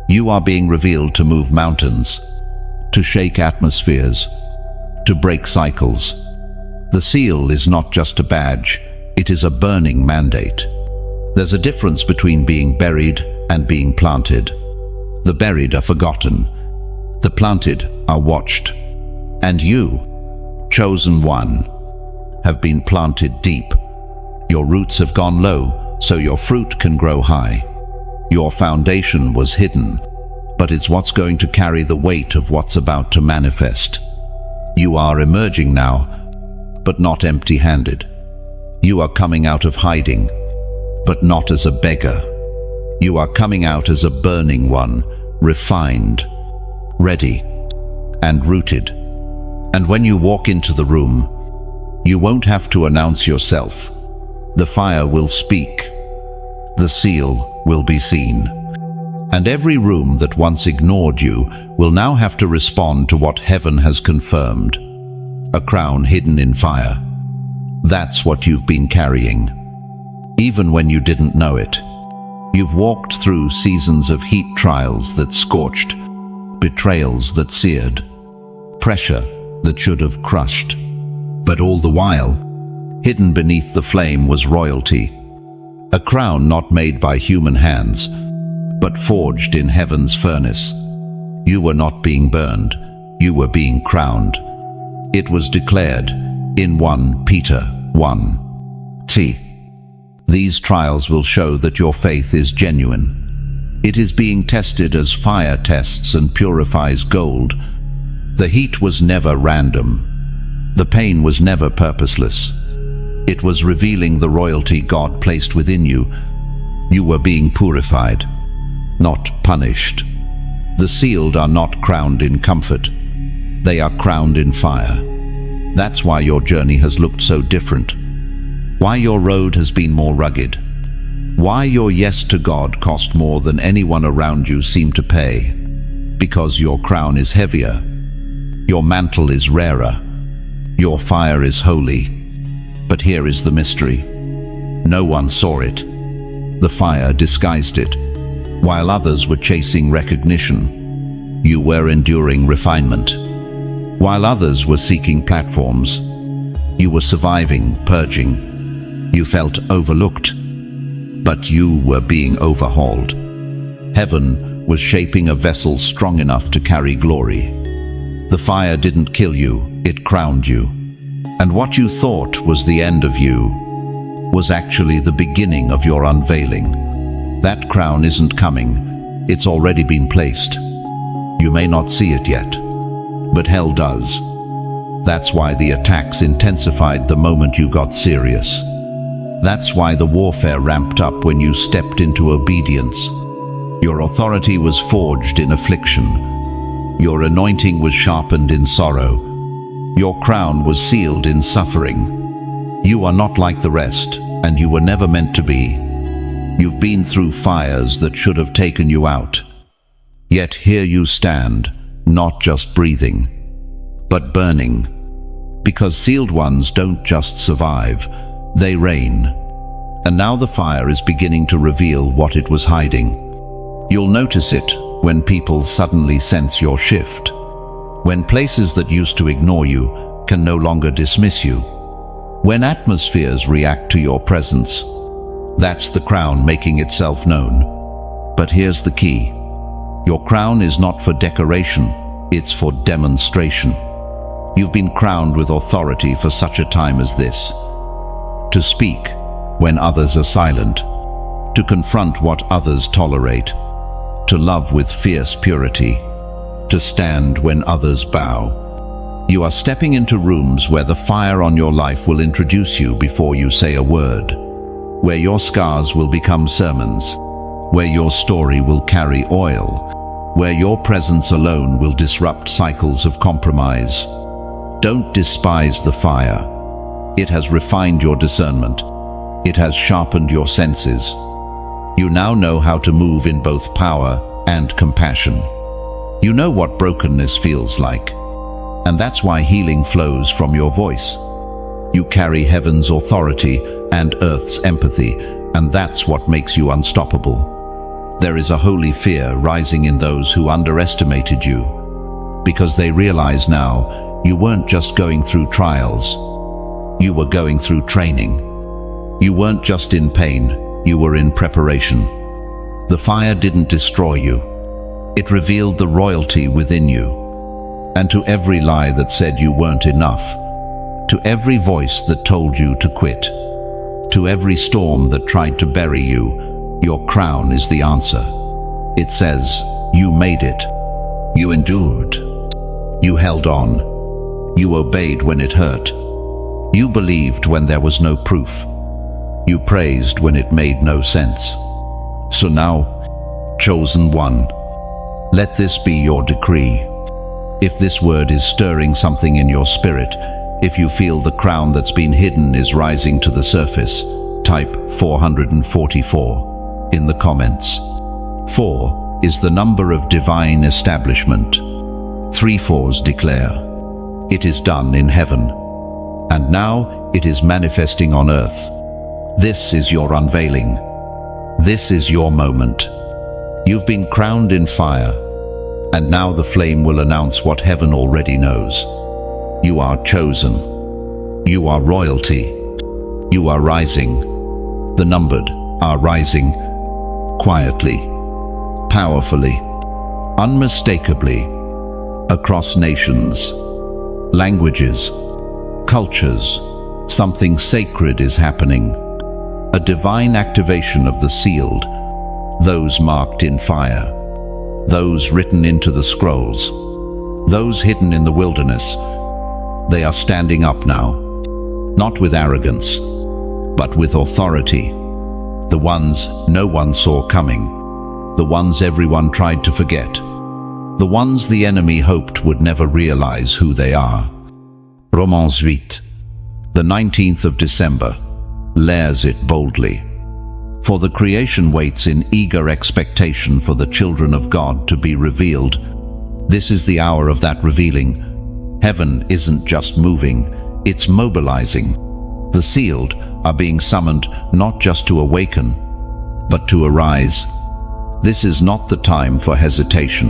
You are being revealed to move mountains, to shake atmospheres, to break cycles. The seal is not just a badge, it is a burning mandate. There's a difference between being buried and being planted. The buried are forgotten. The planted are watched. And you, chosen one, have been planted deep. Your roots have gone low, so your fruit can grow high. Your foundation was hidden, but it's what's going to carry the weight of what's about to manifest. You are emerging now, but not empty-handed. You are coming out of hiding, but not as a beggar. You are coming out as a burning one, refined, ready, and rooted. And when you walk into the room, you won't have to announce yourself. The fire will speak. The seal will be seen. And every room that once ignored you will now have to respond to what heaven has confirmed. A crown hidden in fire. That's what you've been carrying. Even when you didn't know it. You've walked through seasons of heat trials that scorched, betrayals that seared, pressure that should have crushed. But all the while, hidden beneath the flame was royalty. A crown not made by human hands, but forged in heaven's furnace. You were not being burned, you were being crowned. It was declared in 1 Peter 1:t. These trials will show that your faith is genuine. It is being tested as fire tests and purifies gold. The heat was never random. The pain was never purposeless. It was revealing the royalty God placed within you. You were being purified, not punished. The sealed are not crowned in comfort. They are crowned in fire. That's why your journey has looked so different. Why your road has been more rugged. Why your yes to God cost more than anyone around you seemed to pay. Because your crown is heavier. Your mantle is rarer. Your fire is holy. But here is the mystery. No one saw it. The fire disguised it. While others were chasing recognition, you were enduring refinement. While others were seeking platforms, you were surviving, purging. You felt overlooked, but you were being overhauled. Heaven was shaping a vessel strong enough to carry glory. The fire didn't kill you, it crowned you. And what you thought was the end of you was actually the beginning of your unveiling. That crown isn't coming, it's already been placed. You may not see it yet, but hell does. That's why the attacks intensified the moment you got serious. That's why the warfare ramped up when you stepped into obedience. Your authority was forged in affliction. Your anointing was sharpened in sorrow. Your crown was sealed in suffering. You are not like the rest, and you were never meant to be. You've been through fires that should have taken you out. Yet here you stand, not just breathing, but burning. Because sealed ones don't just survive, they reign. And now the fire is beginning to reveal what it was hiding. You'll notice it when people suddenly sense your shift. When places that used to ignore you can no longer dismiss you. When atmospheres react to your presence, that's the crown making itself known. But here's the key. Your crown is not for decoration, it's for demonstration. You've been crowned with authority for such a time as this. To speak when others are silent, to confront what others tolerate, to love with fierce purity, to stand when others bow. You are stepping into rooms where the fire on your life will introduce you before you say a word, where your scars will become sermons, where your story will carry oil, where your presence alone will disrupt cycles of compromise. Don't despise the fire. It has refined your discernment. It has sharpened your senses. You now know how to move in both power and compassion. You know what brokenness feels like. And that's why healing flows from your voice. You carry heaven's authority and earth's empathy, and that's what makes you unstoppable. There is a holy fear rising in those who underestimated you, because they realize now you weren't just going through trials. You were going through training. You weren't just in pain, you were in preparation. The fire didn't destroy you. It revealed the royalty within you. And to every lie that said you weren't enough, to every voice that told you to quit, to every storm that tried to bury you, your crown is the answer. It says, you made it. You endured. You held on. You obeyed when it hurt. You believed when there was no proof. You praised when it made no sense. So now, chosen one, let this be your decree. If this word is stirring something in your spirit, if you feel the crown that's been hidden is rising to the surface, type 444 in the comments. 4 is the number of divine establishment. 3 fours declare, it is done in heaven, and now it is manifesting on earth. This is your unveiling. This is your moment. You've been crowned in fire, and now the flame will announce what heaven already knows. You are chosen. You are royalty. You are rising. The numbered are rising quietly, powerfully, unmistakably, across nations, languages, cultures. Something sacred is happening. A divine activation of the sealed, those marked in fire, those written into the scrolls, those hidden in the wilderness. They are standing up now, not with arrogance, but with authority. The ones no one saw coming, the ones everyone tried to forget, the ones the enemy hoped would never realize who they are. Romans 8, the 19th of December, layers it boldly. For the creation waits in eager expectation for the children of God to be revealed. This is the hour of that revealing. Heaven isn't just moving, it's mobilizing. The sealed are being summoned not just to awaken, but to arise. This is not the time for hesitation.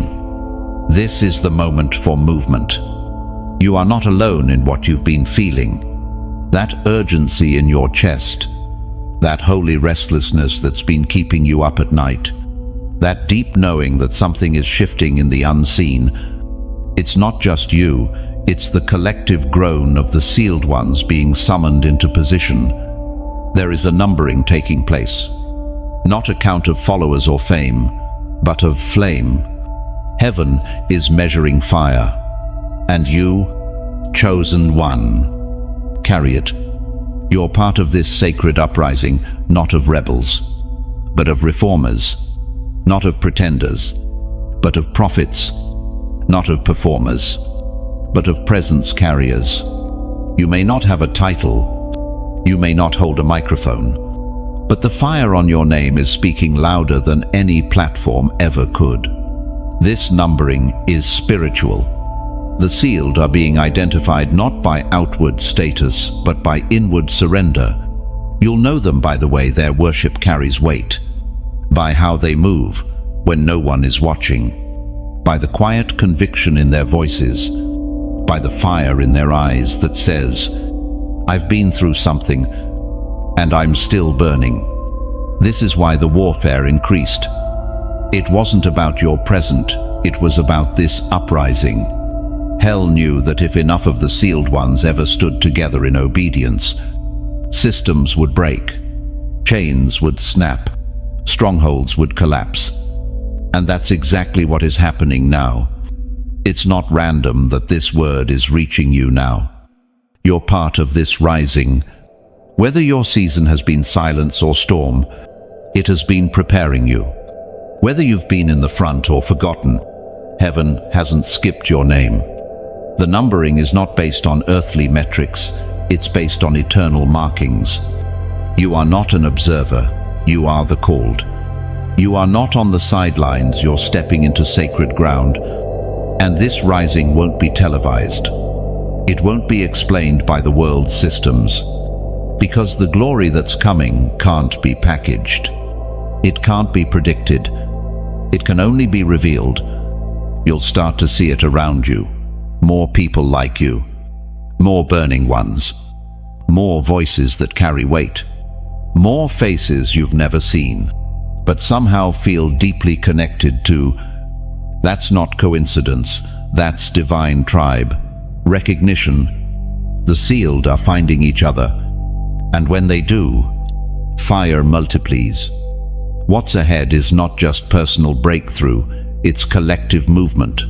This is the moment for movement. You are not alone in what you've been feeling. That urgency in your chest, that holy restlessness that's been keeping you up at night, that deep knowing that something is shifting in the unseen. It's not just you, it's the collective groan of the sealed ones being summoned into position. There is a numbering taking place, not a count of followers or fame, but of flame. Heaven is measuring fire, and you, chosen one, carry it. You're part of this sacred uprising, not of rebels, but of reformers, not of pretenders, but of prophets, not of performers, but of presence carriers. You may not have a title, you may not hold a microphone, but the fire on your name is speaking louder than any platform ever could. This numbering is spiritual. The sealed are being identified not by outward status, but by inward surrender. You'll know them by the way their worship carries weight, by how they move when no one is watching, by the quiet conviction in their voices, by the fire in their eyes that says, "I've been through something, and I'm still burning." This is why the warfare increased. It wasn't about your present, it was about this uprising. Hell knew that if enough of the sealed ones ever stood together in obedience, systems would break, chains would snap, strongholds would collapse. And that's exactly what is happening now. It's not random that this word is reaching you now. You're part of this rising. Whether your season has been silence or storm, it has been preparing you. Whether you've been in the front or forgotten, heaven hasn't skipped your name. The numbering is not based on earthly metrics, it's based on eternal markings. You are not an observer, you are the called. You are not on the sidelines, you're stepping into sacred ground. And this rising won't be televised. It won't be explained by the world's systems. Because the glory that's coming can't be packaged. It can't be predicted. It can only be revealed. You'll start to see it around you. More people like you. More burning ones. More voices that carry weight. More faces you've never seen, but somehow feel deeply connected to. That's not coincidence, that's divine tribe. Recognition. The sealed are finding each other, and when they do, fire multiplies. What's ahead is not just personal breakthrough, it's collective movement.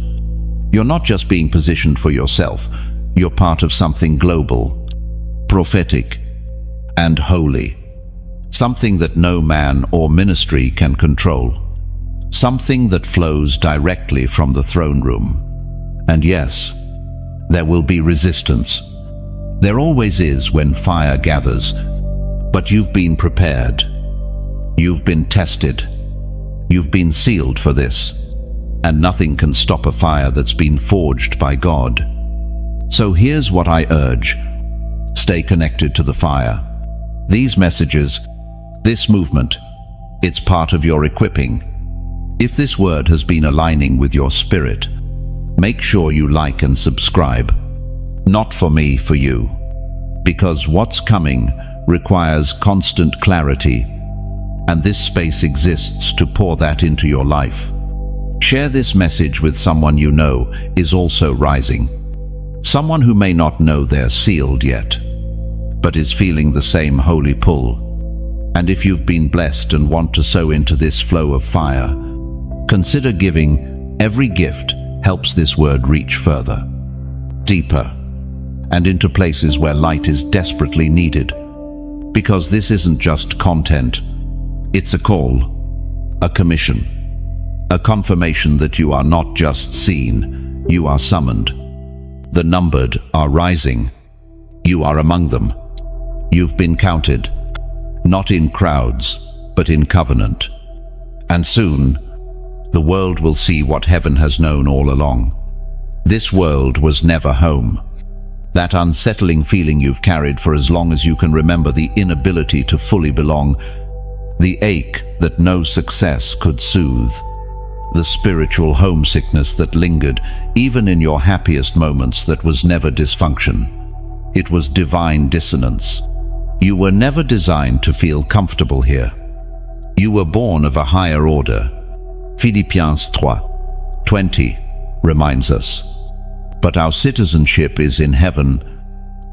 You're not just being positioned for yourself, you're part of something global, prophetic, and holy. Something that no man or ministry can control. Something that flows directly from the throne room. And yes, there will be resistance. There always is when fire gathers. But you've been prepared. You've been tested. You've been sealed for this. And nothing can stop a fire that's been forged by God. So here's what I urge. Stay connected to the fire. These messages, this movement, it's part of your equipping. If this word has been aligning with your spirit, make sure you like and subscribe. Not for me, for you. Because what's coming requires constant clarity, and this space exists to pour that into your life. Share this message with someone you know is also rising. Someone who may not know they're sealed yet, but is feeling the same holy pull. And if you've been blessed and want to sow into this flow of fire, consider giving. Every gift helps this word reach further, deeper, and into places where light is desperately needed. Because this isn't just content, it's a call, a commission, a confirmation that you are not just seen, you are summoned. The numbered are rising. You are among them. You've been counted, not in crowds, but in covenant. And soon, the world will see what heaven has known all along. This world was never home. That unsettling feeling you've carried for as long as you can remember, the inability to fully belong, the ache that no success could soothe, the spiritual homesickness that lingered even in your happiest moments, that was never dysfunction. It was divine dissonance. You were never designed to feel comfortable here. You were born of a higher order. Philippians 3:20 reminds us. But our citizenship is in heaven,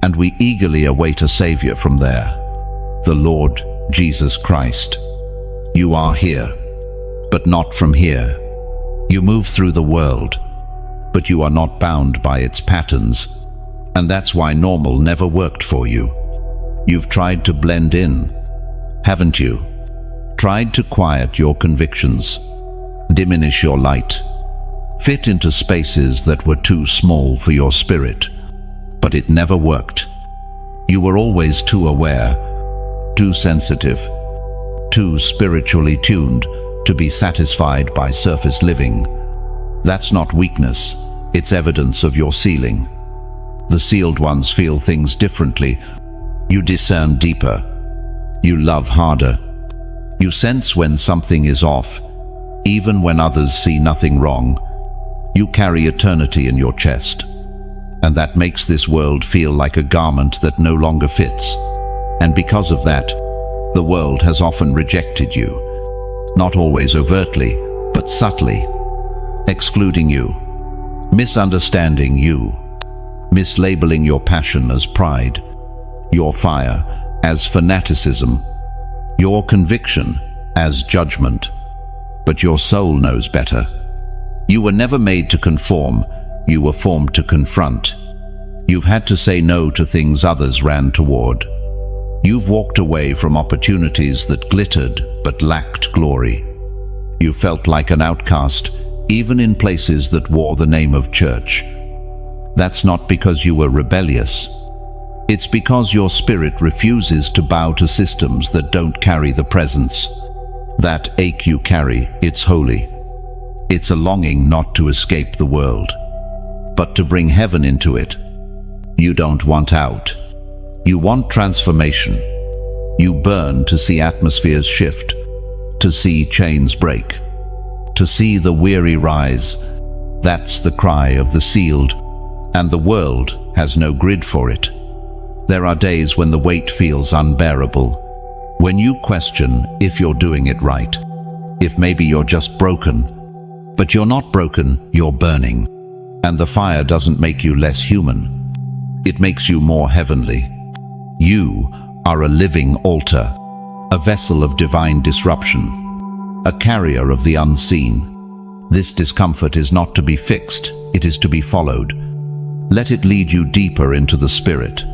and we eagerly await a Savior from there, the Lord Jesus Christ. You are here, but not from here. You move through the world, but you are not bound by its patterns, and that's why normal never worked for you. You've tried to blend in, haven't you? Tried to quiet your convictions, diminish your light, fit into spaces that were too small for your spirit, but it never worked. You were always too aware, too sensitive, too spiritually tuned to be satisfied by surface living. That's not weakness, it's evidence of your sealing. The sealed ones feel things differently. You discern deeper. You love harder. You sense when something is off, even when others see nothing wrong. You carry eternity in your chest, and that makes this world feel like a garment that no longer fits. And because of that, the world has often rejected you, not always overtly, but subtly, excluding you, misunderstanding you, mislabeling your passion as pride, your fire as fanaticism, your conviction as judgment. But your soul knows better. You were never made to conform, you were formed to confront. You've had to say no to things others ran toward. You've walked away from opportunities that glittered but lacked glory. You felt like an outcast, even in places that wore the name of church. That's not because you were rebellious. It's because your spirit refuses to bow to systems that don't carry the presence. That ache you carry, it's holy. It's a longing not to escape the world, but to bring heaven into it. You don't want out. You want transformation. You burn to see atmospheres shift, to see chains break, to see the weary rise. That's the cry of the sealed, and the world has no grid for it. There are days when the weight feels unbearable, when you question if you're doing it right, if maybe you're just broken. But you're not broken, you're burning. And the fire doesn't make you less human. It makes you more heavenly. You are a living altar, a vessel of divine disruption, a carrier of the unseen. This discomfort is not to be fixed, it is to be followed. Let it lead you deeper into the Spirit.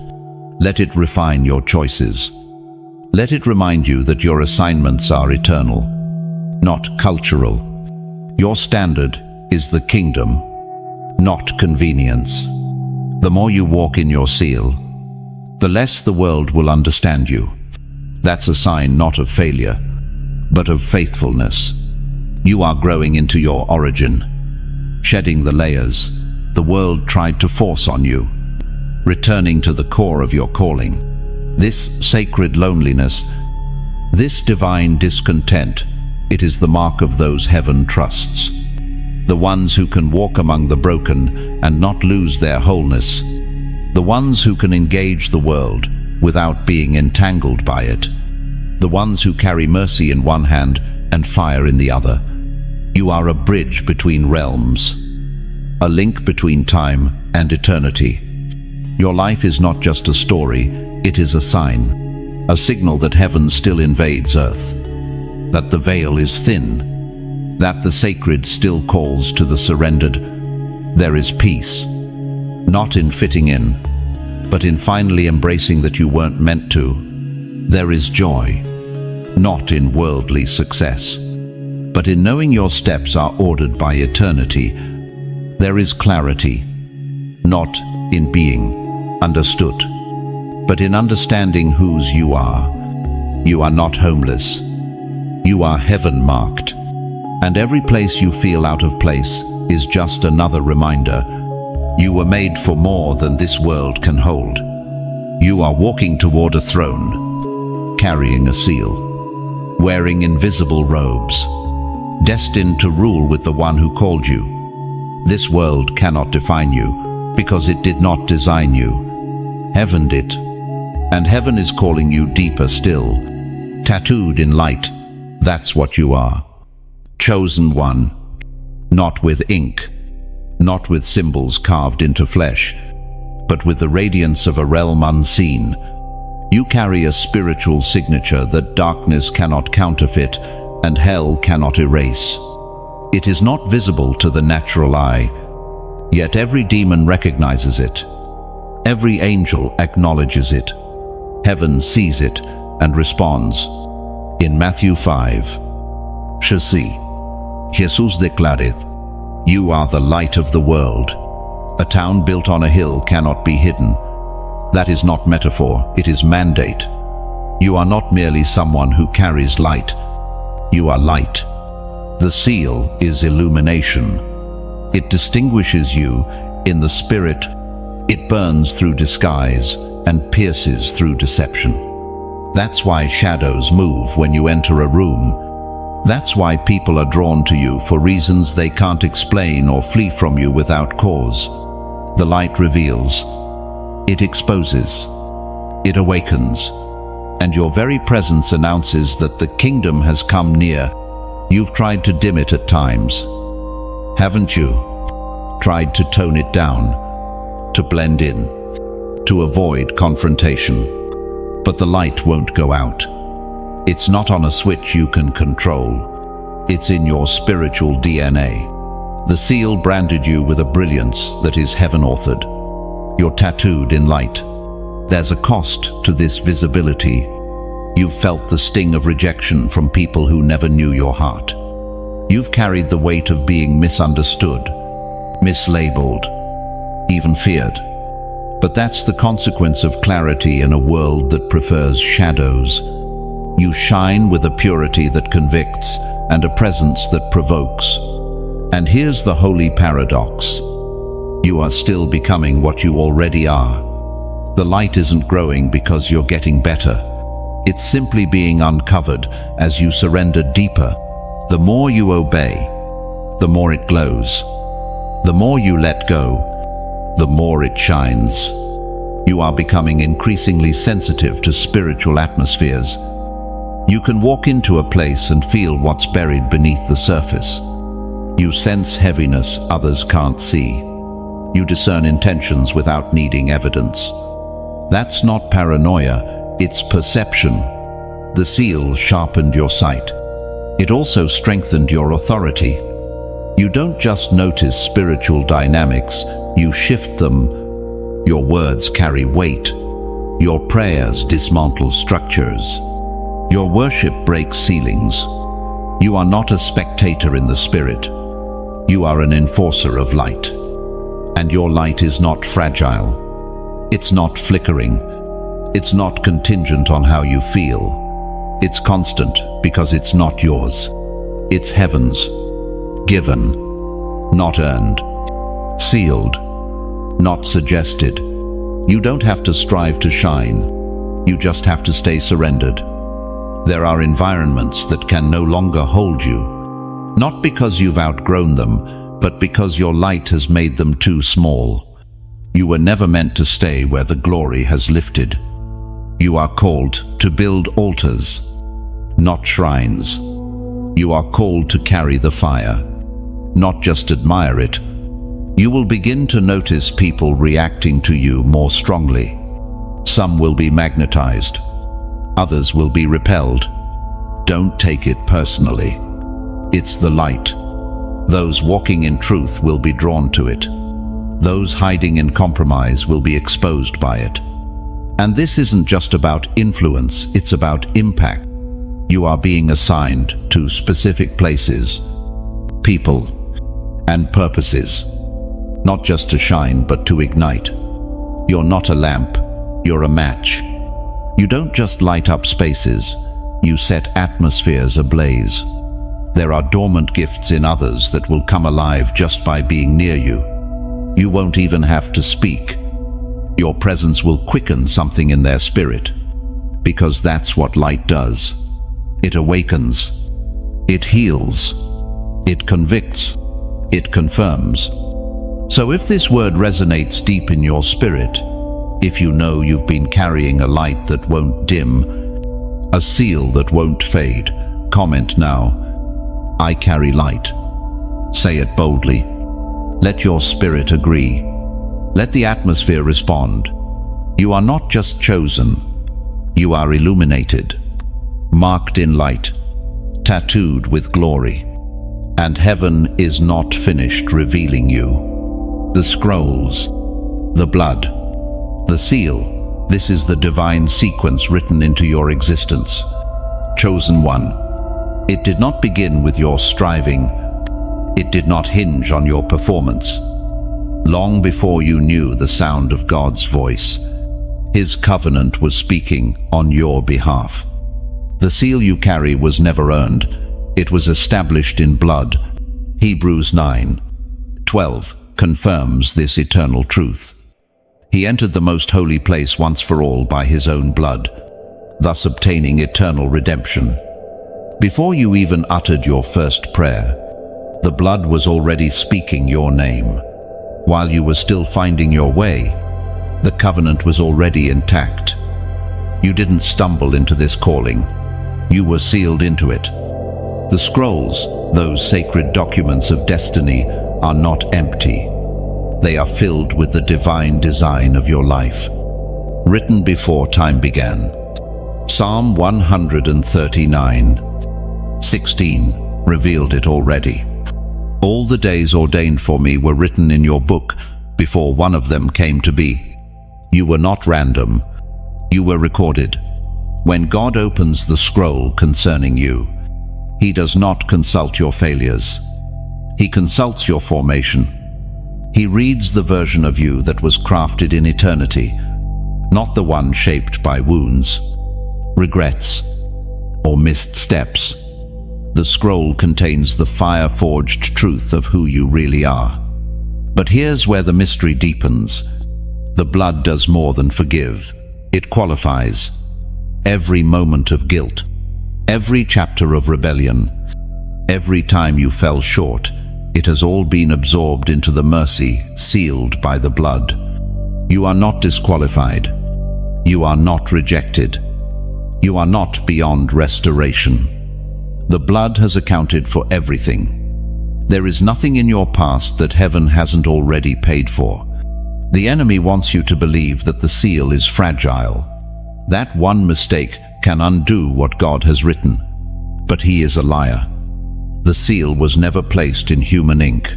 Let it refine your choices. Let it remind you that your assignments are eternal, not cultural. Your standard is the kingdom, not convenience. The more you walk in your seal, the less the world will understand you. That's a sign not of failure, but of faithfulness. You are growing into your origin, shedding the layers the world tried to force on you, returning to the core of your calling. This sacred loneliness, this divine discontent, it is the mark of those heaven trusts. The ones who can walk among the broken and not lose their wholeness. The ones who can engage the world without being entangled by it. The ones who carry mercy in one hand and fire in the other. You are a bridge between realms, a link between time and eternity. Your life is not just a story, it is a sign, a signal that heaven still invades earth, that the veil is thin, that the sacred still calls to the surrendered. There is peace, not in fitting in, but in finally embracing that you weren't meant to. There is joy, not in worldly success, but in knowing your steps are ordered by eternity. There is clarity, not in being understood, but in understanding whose you are. You are not homeless. You are heaven-marked. And every place you feel out of place is just another reminder. You were made for more than this world can hold. You are walking toward a throne, carrying a seal, wearing invisible robes, destined to rule with the one who called you. This world cannot define you, because it did not design you. Heaven did. And heaven is calling you deeper still. Tattooed in light, that's what you are. Chosen one, not with ink, not with symbols carved into flesh, but with the radiance of a realm unseen. You carry a spiritual signature that darkness cannot counterfeit and hell cannot erase. It is not visible to the natural eye, yet every demon recognizes it. Every angel acknowledges it. Heaven sees it and responds. In Matthew 5, Jesus declared, "You are the light of the world. A town built on a hill cannot be hidden." That is not metaphor, it is mandate. You are not merely someone who carries light. You are light. The seal is illumination. It distinguishes you in the spirit. It burns through disguise and pierces through deception. That's why shadows move when you enter a room. That's why people are drawn to you for reasons they can't explain or flee from you without cause. The light reveals. It exposes. It awakens. And your very presence announces that the kingdom has come near. You've tried to dim it at times, haven't you? Tried to tone it down, to blend in, to avoid confrontation. But the light won't go out. It's not on a switch you can control. It's in your spiritual DNA. The seal branded you with a brilliance that is heaven-authored. You're tattooed in light. There's a cost to this visibility. You've felt the sting of rejection from people who never knew your heart. You've carried the weight of being misunderstood, mislabeled, even feared. But that's the consequence of clarity in a world that prefers shadows. You shine with a purity that convicts and a presence that provokes. And here's the holy paradox. You are still becoming what you already are. The light isn't growing because you're getting better. It's simply being uncovered as you surrender deeper. The more you obey, the more it glows. The more you let go, the more it shines. You are becoming increasingly sensitive to spiritual atmospheres. You can walk into a place and feel what's buried beneath the surface. You sense heaviness others can't see. You discern intentions without needing evidence. That's not paranoia, it's perception. The seal sharpened your sight. It also strengthened your authority. You don't just notice spiritual dynamics, you shift them. Your words carry weight. Your prayers dismantle structures. Your worship breaks ceilings. You are not a spectator in the spirit. You are an enforcer of light. And your light is not fragile. It's not flickering. It's not contingent on how you feel. It's constant because it's not yours. It's heaven's. Given, not earned. Sealed, not suggested. You don't have to strive to shine. You just have to stay surrendered. There are environments that can no longer hold you. Not because you've outgrown them, but because your light has made them too small. You were never meant to stay where the glory has lifted. You are called to build altars, not shrines. You are called to carry the fire, not just admire it. You will begin to notice people reacting to you more strongly. Some will be magnetized. Others will be repelled. Don't take it personally. It's the light. Those walking in truth will be drawn to it. Those hiding in compromise will be exposed by it. And this isn't just about influence, it's about impact. You are being assigned to specific places, people, and purposes. Not just to shine, but to ignite. You're not a lamp, you're a match. You don't just light up spaces, you set atmospheres ablaze. There are dormant gifts in others that will come alive just by being near you. You won't even have to speak. Your presence will quicken something in their spirit, because that's what light does. It awakens, it heals, It convicts. It confirms. So if this word resonates deep in your spirit, if you know you've been carrying a light that won't dim, a seal that won't fade, comment now, I carry light. Say it boldly. Let your spirit agree. Let the atmosphere respond. You are not just chosen. You are illuminated, marked in light, tattooed with glory. And heaven is not finished revealing you. The scrolls, the blood, the seal, this is the divine sequence written into your existence. Chosen one. It did not begin with your striving. It did not hinge on your performance. Long before you knew the sound of God's voice, His covenant was speaking on your behalf. The seal you carry was never earned. It was established in blood. Hebrews 9:12 confirms this eternal truth. He entered the most holy place once for all by His own blood, thus obtaining eternal redemption. Before you even uttered your first prayer, the blood was already speaking your name. While you were still finding your way, the covenant was already intact. You didn't stumble into this calling. You were sealed into it. The scrolls, those sacred documents of destiny, are not empty. They are filled with the divine design of your life, written before time began. Psalm 139:16 revealed it already. All the days ordained for me were written in your book before one of them came to be. You were not random. You were recorded. When God opens the scroll concerning you, He does not consult your failures. He consults your formation. He reads the version of you that was crafted in eternity, not the one shaped by wounds, regrets, or missed steps. The scroll contains the fire-forged truth of who you really are. But here's where the mystery deepens. The blood does more than forgive. It qualifies. Every moment of guilt, every chapter of rebellion, every time you fell short, it has all been absorbed into the mercy sealed by the blood. You are not disqualified. You are not rejected. You are not beyond restoration. The blood has accounted for everything. There is nothing in your past that heaven hasn't already paid for. The enemy wants you to believe that the seal is fragile. That one mistake can undo what God has written. But he is a liar. The seal was never placed in human ink.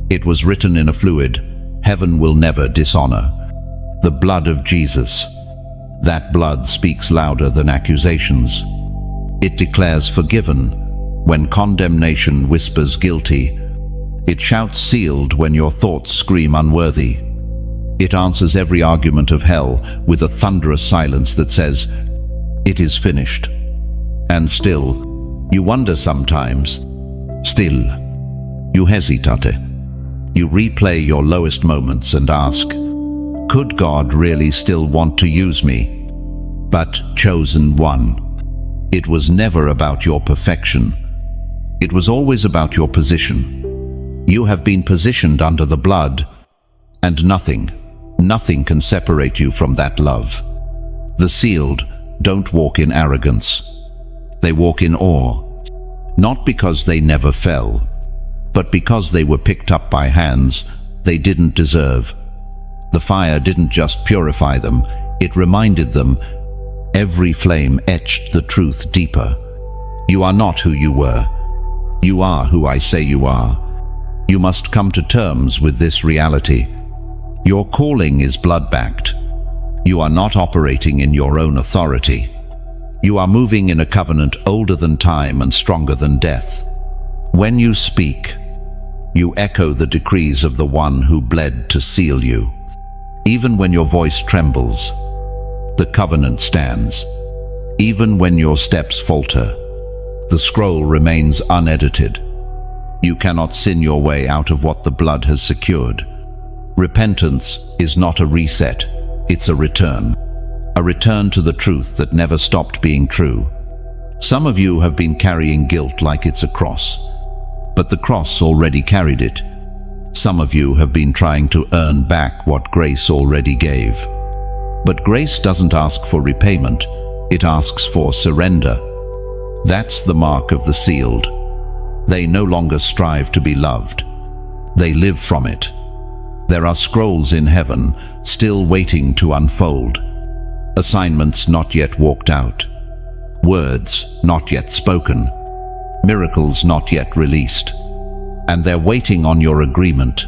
It was written in a fluid heaven will never dishonor. The blood of Jesus. That blood speaks louder than accusations. It declares forgiven when condemnation whispers guilty. It shouts sealed when your thoughts scream unworthy. It answers every argument of hell with a thunderous silence that says, "It is finished." And still, you wonder sometimes. Still, you hesitate. You replay your lowest moments and ask, could God really still want to use me? But chosen one. It was never about your perfection. It was always about your position. You have been positioned under the blood, and nothing can separate you from that love. The sealed don't walk in arrogance. They walk in awe, not because they never fell, but because they were picked up by hands they didn't deserve. The fire didn't just purify them, it reminded them. Every flame etched the truth deeper. You are not who you were. You are who I say you are. You must come to terms with this reality. Your calling is blood-backed. You are not operating in your own authority. You are moving in a covenant older than time and stronger than death. When you speak, you echo the decrees of the one who bled to seal you. Even when your voice trembles, the covenant stands. Even when your steps falter, the scroll remains unedited. You cannot sin your way out of what the blood has secured. Repentance is not a reset, it's a return. A return to the truth that never stopped being true. Some of you have been carrying guilt like it's a cross. but the cross already carried it. Some of you have been trying to earn back what grace already gave. But grace doesn't ask for repayment, it asks for surrender. That's the mark of the sealed. They no longer strive to be loved. They live from it. There are scrolls in heaven still waiting to unfold. Assignments not yet walked out. Words not yet spoken. Miracles not yet released. And they're waiting on your agreement.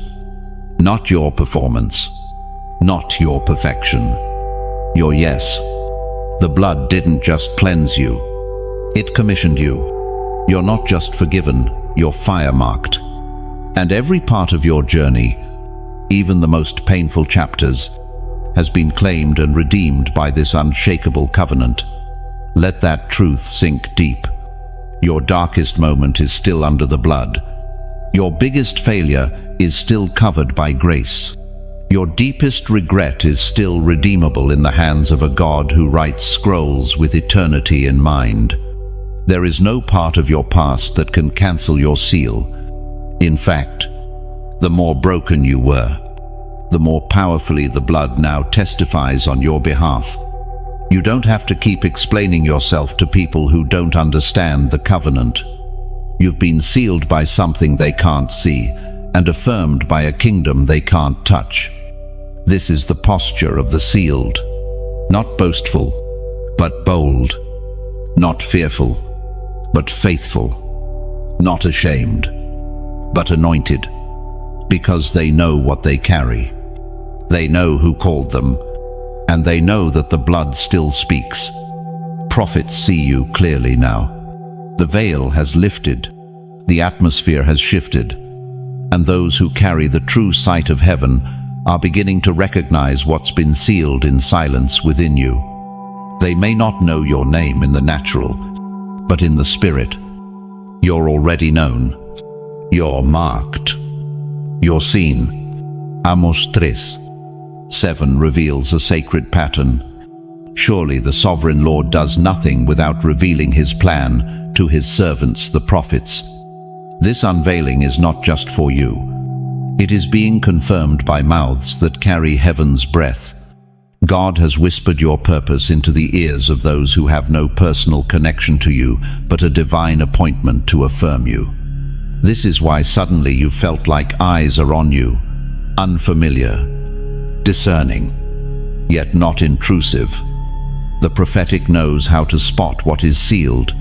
Not your performance. Not your perfection. Your yes. The blood didn't just cleanse you. It commissioned you. You're not just forgiven, you're fire-marked. And every part of your journey, even the most painful chapters, has been claimed and redeemed by this unshakable covenant. Let that truth sink deep. Your darkest moment is still under the blood. Your biggest failure is still covered by grace. Your deepest regret is still redeemable in the hands of a God who writes scrolls with eternity in mind. There is no part of your past that can cancel your seal. In fact, the more broken you were, the more powerfully the blood now testifies on your behalf. You don't have to keep explaining yourself to people who don't understand the covenant. You've been sealed by something they can't see and affirmed by a kingdom they can't touch. This is the posture of the sealed. Not boastful, but bold. Not fearful, but faithful. Not ashamed, but anointed. Because they know what they carry. They know who called them, and they know that the blood still speaks. Prophets see you clearly now. The veil has lifted, the atmosphere has shifted, and those who carry the true sight of heaven are beginning to recognize what's been sealed in silence within you. They may not know your name in the natural, but in the spirit, you're already known. You're marked. You're seen. Amos 3:7 reveals a sacred pattern. Surely the sovereign Lord does nothing without revealing his plan to his servants, the prophets. This unveiling is not just for you. It is being confirmed by mouths that carry heaven's breath. God has whispered your purpose into the ears of those who have no personal connection to you, but a divine appointment to affirm you. This is why suddenly you felt like eyes are on you, unfamiliar, discerning, yet not intrusive. The prophetic knows how to spot what is sealed,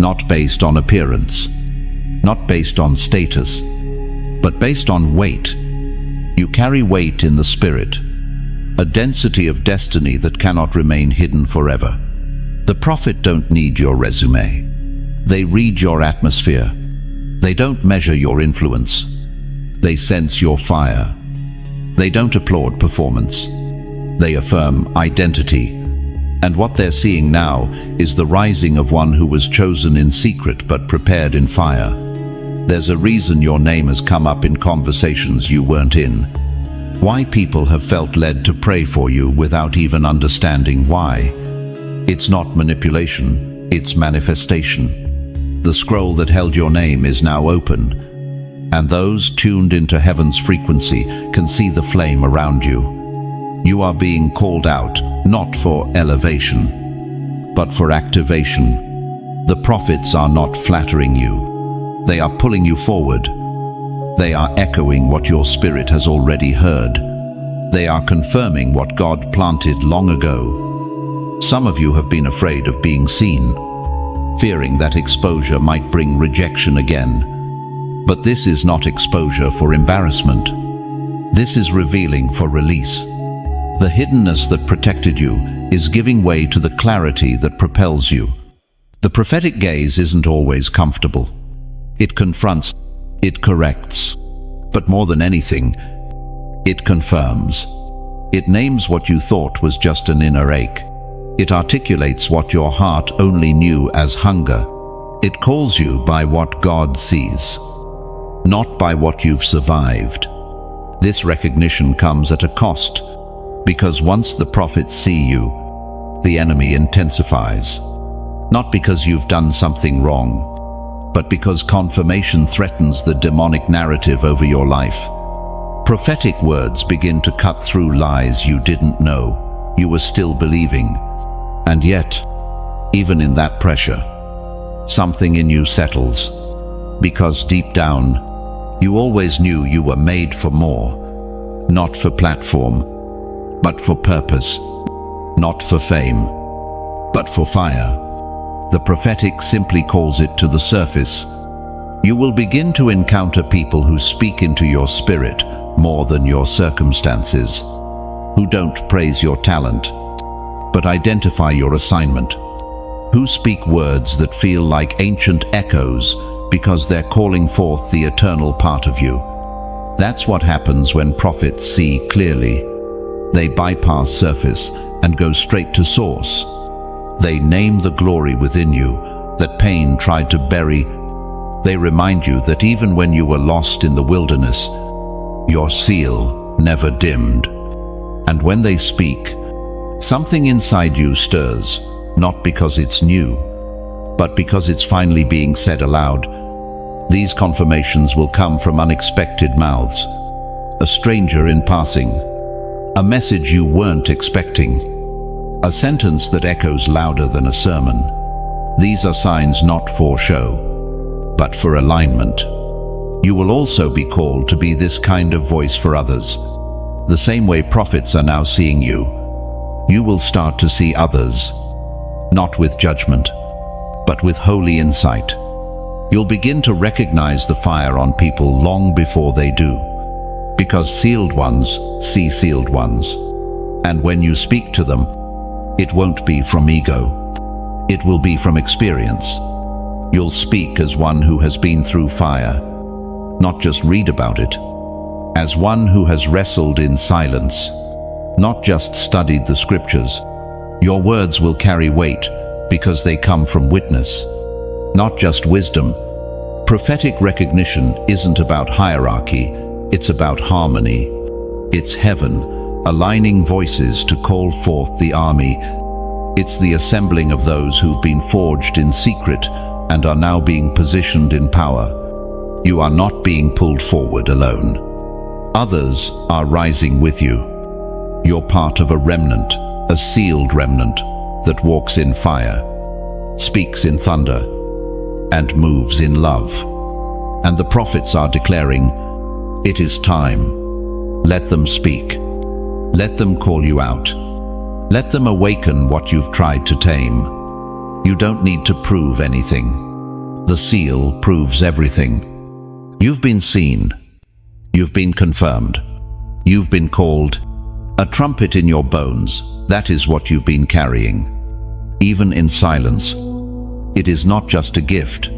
not based on appearance, not based on status, but based on weight. You carry weight in the spirit, a density of destiny that cannot remain hidden forever. The prophet don't need your resume. They read your atmosphere. They don't measure your influence. They sense your fire. They don't applaud performance. They affirm identity. And what they're seeing now is the rising of one who was chosen in secret but prepared in fire. There's a reason your name has come up in conversations you weren't in. Why people have felt led to pray for you without even understanding why. It's not manipulation, it's manifestation. The scroll that held your name is now open, and those tuned into heaven's frequency can see the flame around you. You are being called out, not for elevation, but for activation. The prophets are not flattering you. They are pulling you forward. They are echoing what your spirit has already heard. They are confirming what God planted long ago. Some of you have been afraid of being seen, fearing that exposure might bring rejection again. But this is not exposure for embarrassment. This is revealing for release. The hiddenness that protected you is giving way to the clarity that propels you. The prophetic gaze isn't always comfortable. It confronts, it corrects, but more than anything, it confirms. It names what you thought was just an inner ache. It articulates what your heart only knew as hunger. It calls you by what God sees, not by what you've survived. This recognition comes at a cost, because once the prophets see you, the enemy intensifies. Not because you've done something wrong, but because confirmation threatens the demonic narrative over your life. Prophetic words begin to cut through lies you didn't know you were still believing. And yet, even in that pressure, something in you settles, because deep down, you always knew you were made for more, not for platform, but for purpose, not for fame, but for fire. The prophetic simply calls it to the surface. You will begin to encounter people who speak into your spirit more than your circumstances, who don't praise your talent, but identify your assignment, who speak words that feel like ancient echoes because they're calling forth the eternal part of you. That's what happens when prophets see clearly. They bypass surface and go straight to source. They name the glory within you that pain tried to bury. They remind you that even when you were lost in the wilderness, your seal never dimmed. And when they speak, something inside you stirs, not because it's new, but because it's finally being said aloud. These confirmations will come from unexpected mouths, a stranger in passing, a message you weren't expecting, a sentence that echoes louder than a sermon. These are signs not for show, but for alignment. You will also be called to be this kind of voice for others. The same way prophets are now seeing you, you will start to see others, not with judgment, but with holy insight. You'll begin to recognize the fire on people long before they do, because sealed ones see sealed ones. And when you speak to them, it won't be from ego. It will be from experience. You'll speak as one who has been through fire, not just read about it, as one who has wrestled in silence, not just studied the scriptures. Your words will carry weight because they come from witness, not just wisdom. Prophetic recognition isn't about hierarchy, it's about harmony. It's heaven aligning voices to call forth the army. It's the assembling of those who've been forged in secret and are now being positioned in power. You are not being pulled forward alone. Others are rising with you. You're part of a remnant, a sealed remnant that walks in fire, speaks in thunder, and moves in love. And the prophets are declaring, it is time. Let them speak. Let them call you out. Let them awaken what you've tried to tame. You don't need to prove anything. The seal proves everything. You've been seen. You've been confirmed. You've been called. A trumpet in your bones, that is what you've been carrying. Even in silence. It is not just a gift.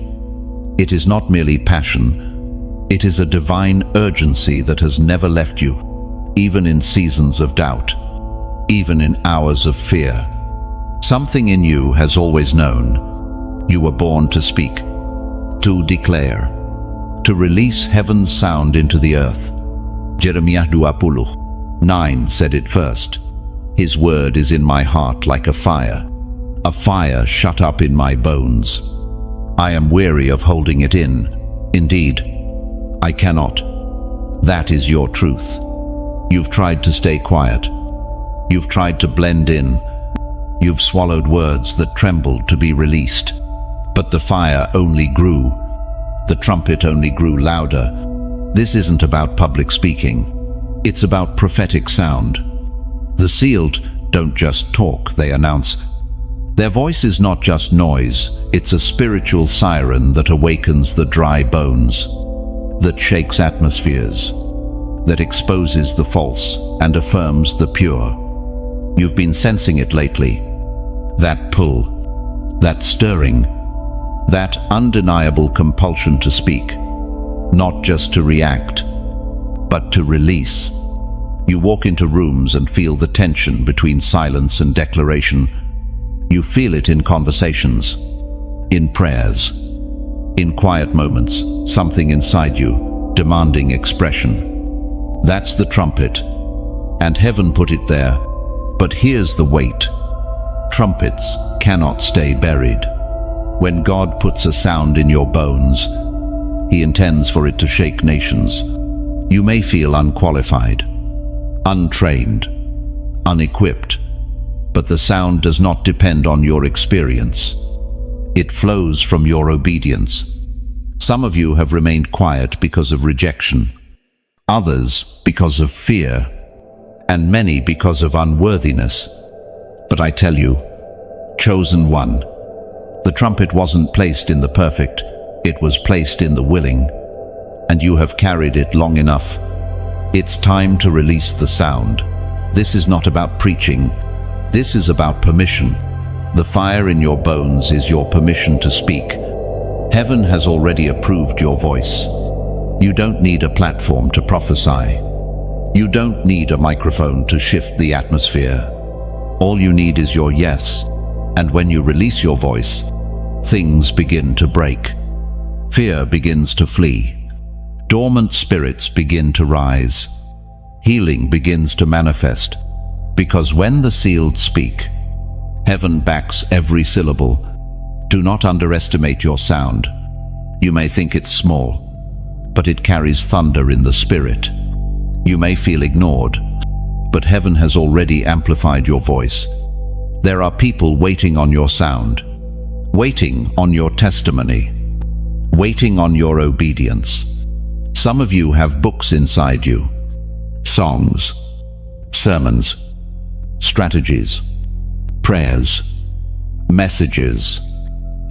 It is not merely passion. It is a divine urgency that has never left you, even in seasons of doubt, even in hours of fear. Something in you has always known. You were born to speak, to declare, to release heaven's sound into the earth. Jeremiah 20:9 said it first. His word is in my heart like a fire shut up in my bones. I am weary of holding it in. Indeed, I cannot. That is your truth. You've tried to stay quiet. You've tried to blend in. You've swallowed words that trembled to be released. But the fire only grew. The trumpet only grew louder. This isn't about public speaking. It's about prophetic sound. The sealed don't just talk, they announce. Their voice is not just noise, it's a spiritual siren that awakens the dry bones, that shakes atmospheres, that exposes the false and affirms the pure. You've been sensing it lately. That pull, that stirring, that undeniable compulsion to speak, not just to react, but to release. You walk into rooms and feel the tension between silence and declaration. You feel it in conversations, in prayers, in quiet moments, something inside you demanding expression. That's the trumpet, and heaven put it there. But here's the weight. Trumpets cannot stay buried. When God puts a sound in your bones, He intends for it to shake nations. You may feel unqualified, untrained, unequipped, but the sound does not depend on your experience. It flows from your obedience. Some of you have remained quiet because of rejection, others because of fear, and many because of unworthiness. But I tell you, chosen one, the trumpet wasn't placed in the perfect, it was placed in the willing, and you have carried it long enough. It's time to release the sound. This is not about preaching, this is about permission. The fire in your bones is your permission to speak. Heaven has already approved your voice. You don't need a platform to prophesy. You don't need a microphone to shift the atmosphere. All you need is your yes, and when you release your voice, things begin to break. Fear begins to flee. Dormant spirits begin to rise. Healing begins to manifest, because when the sealed speak, heaven backs every syllable. Do not underestimate your sound. You may think it's small, but it carries thunder in the spirit. You may feel ignored, but heaven has already amplified your voice. There are people waiting on your sound, waiting on your testimony, waiting on your obedience. Some of you have books inside you, songs, sermons, strategies, prayers, messages,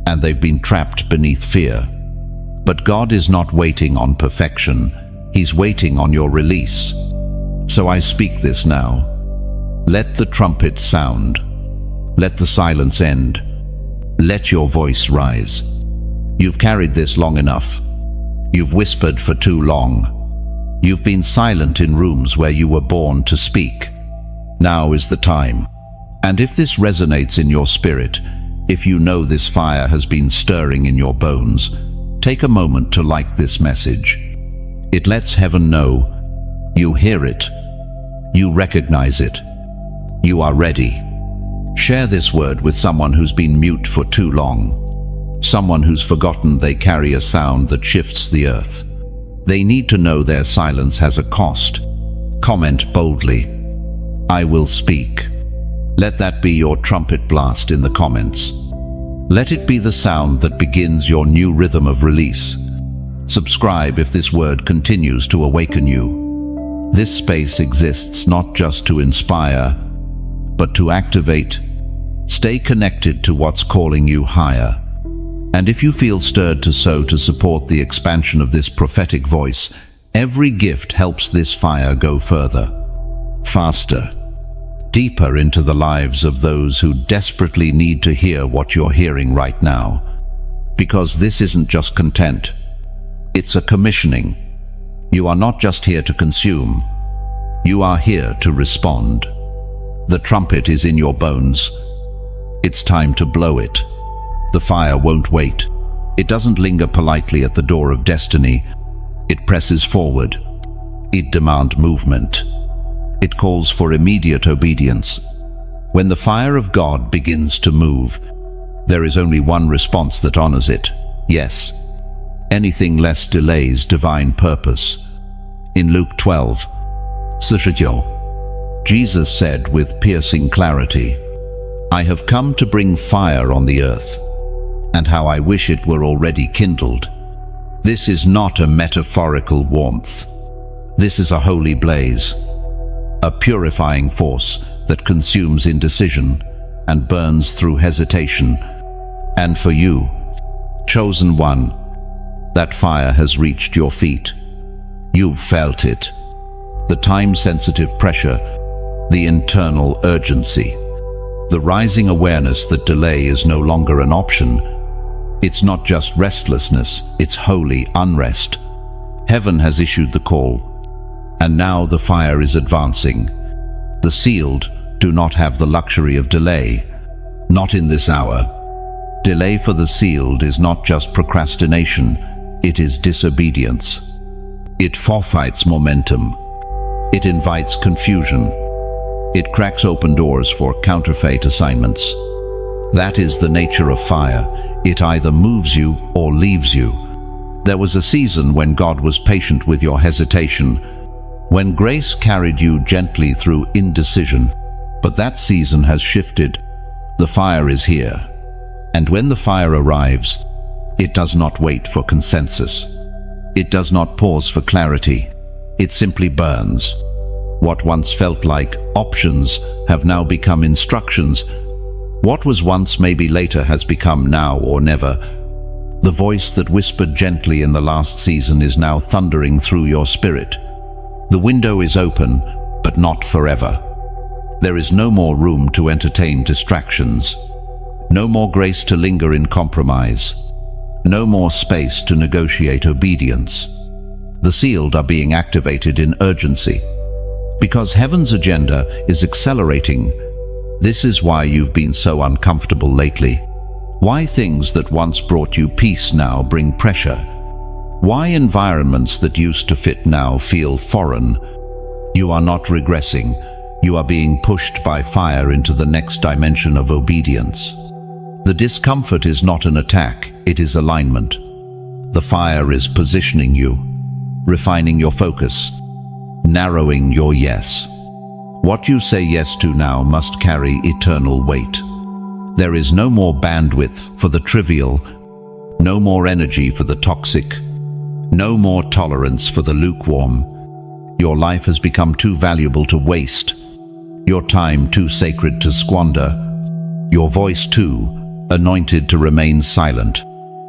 and they've been trapped beneath fear. But God is not waiting on perfection, He's waiting on your release. So I speak this now. Let the trumpet sound. Let the silence end. Let your voice rise. You've carried this long enough. You've whispered for too long. You've been silent in rooms where you were born to speak. Now is the time. And if this resonates in your spirit, if you know this fire has been stirring in your bones, take a moment to like this message. It lets heaven know you hear it, you recognize it, you are ready. Share this word with someone who's been mute for too long, someone who's forgotten they carry a sound that shifts the earth. They need to know their silence has a cost. Comment boldly, I will speak. Let that be your trumpet blast in the comments. Let it be the sound that begins your new rhythm of release. Subscribe if this word continues to awaken you. This space exists not just to inspire, but to activate. Stay connected to what's calling you higher. And if you feel stirred to sow to support the expansion of this prophetic voice, every gift helps this fire go further, faster, deeper into the lives of those who desperately need to hear what you're hearing right now. Because this isn't just content, it's a commissioning. You are not just here to consume, you are here to respond. The trumpet is in your bones. It's time to blow it. The fire won't wait. It doesn't linger politely at the door of destiny. It presses forward. It demands movement. It calls for immediate obedience. When the fire of God begins to move, there is only one response that honors it: yes. Anything less delays divine purpose. In Luke 12:49, Jesus said with piercing clarity, I have come to bring fire on the earth, and how I wish it were already kindled. This is not a metaphorical warmth. This is a holy blaze, a purifying force that consumes indecision and burns through hesitation. And for you, chosen one, that fire has reached your feet. You've felt it. The time-sensitive pressure, the internal urgency, the rising awareness that delay is no longer an option. It's not just restlessness, it's holy unrest. Heaven has issued the call, and now the fire is advancing. The sealed do not have the luxury of delay, not in this hour. Delay for the sealed is not just procrastination, it is disobedience. It forfeits momentum. It invites confusion. It cracks open doors for counterfeit assignments. That is the nature of fire. It either moves you or leaves you. There was a season when God was patient with your hesitation, when grace carried you gently through indecision. But that season has shifted. The fire is here. And when the fire arrives, it does not wait for consensus. It does not pause for clarity. It simply burns. What once felt like options have now become instructions. What was once maybe later has become now or never. The voice that whispered gently in the last season is now thundering through your spirit. The window is open, but not forever. There is no more room to entertain distractions. No more grace to linger in compromise. No more space to negotiate obedience. The sealed are being activated in urgency. Because heaven's agenda is accelerating. This is why you've been so uncomfortable lately. Why things that once brought you peace now bring pressure. Why environments that used to fit now feel foreign. You are not regressing. You are being pushed by fire into the next dimension of obedience. The discomfort is not an attack, it is alignment. The fire is positioning you, refining your focus, narrowing your yes. What you say yes to now must carry eternal weight. There is no more bandwidth for the trivial, no more energy for the toxic, no more tolerance for the lukewarm. Your life has become too valuable to waste, your time too sacred to squander, your voice too anointed to remain silent.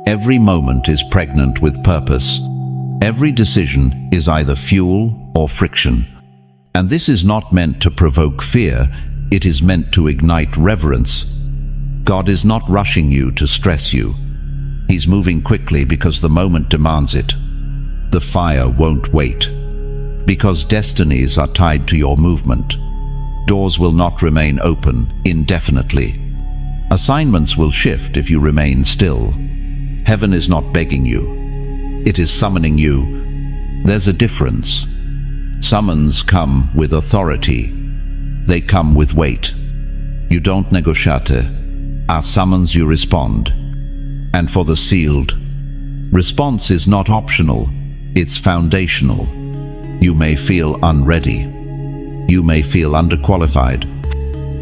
Every moment is pregnant with purpose. Every decision is either fuel or friction. And this is not meant to provoke fear, it is meant to ignite reverence. God is not rushing you to stress you. He's moving quickly because the moment demands it. The fire won't wait. Because destinies are tied to your movement. Doors will not remain open indefinitely. Assignments will shift if you remain still. Heaven is not begging you. It is summoning you. There's a difference. Summons come with authority. They come with weight. You don't negotiate. As summons you respond. And for the sealed, response is not optional, it's foundational. You may feel unready. You may feel underqualified.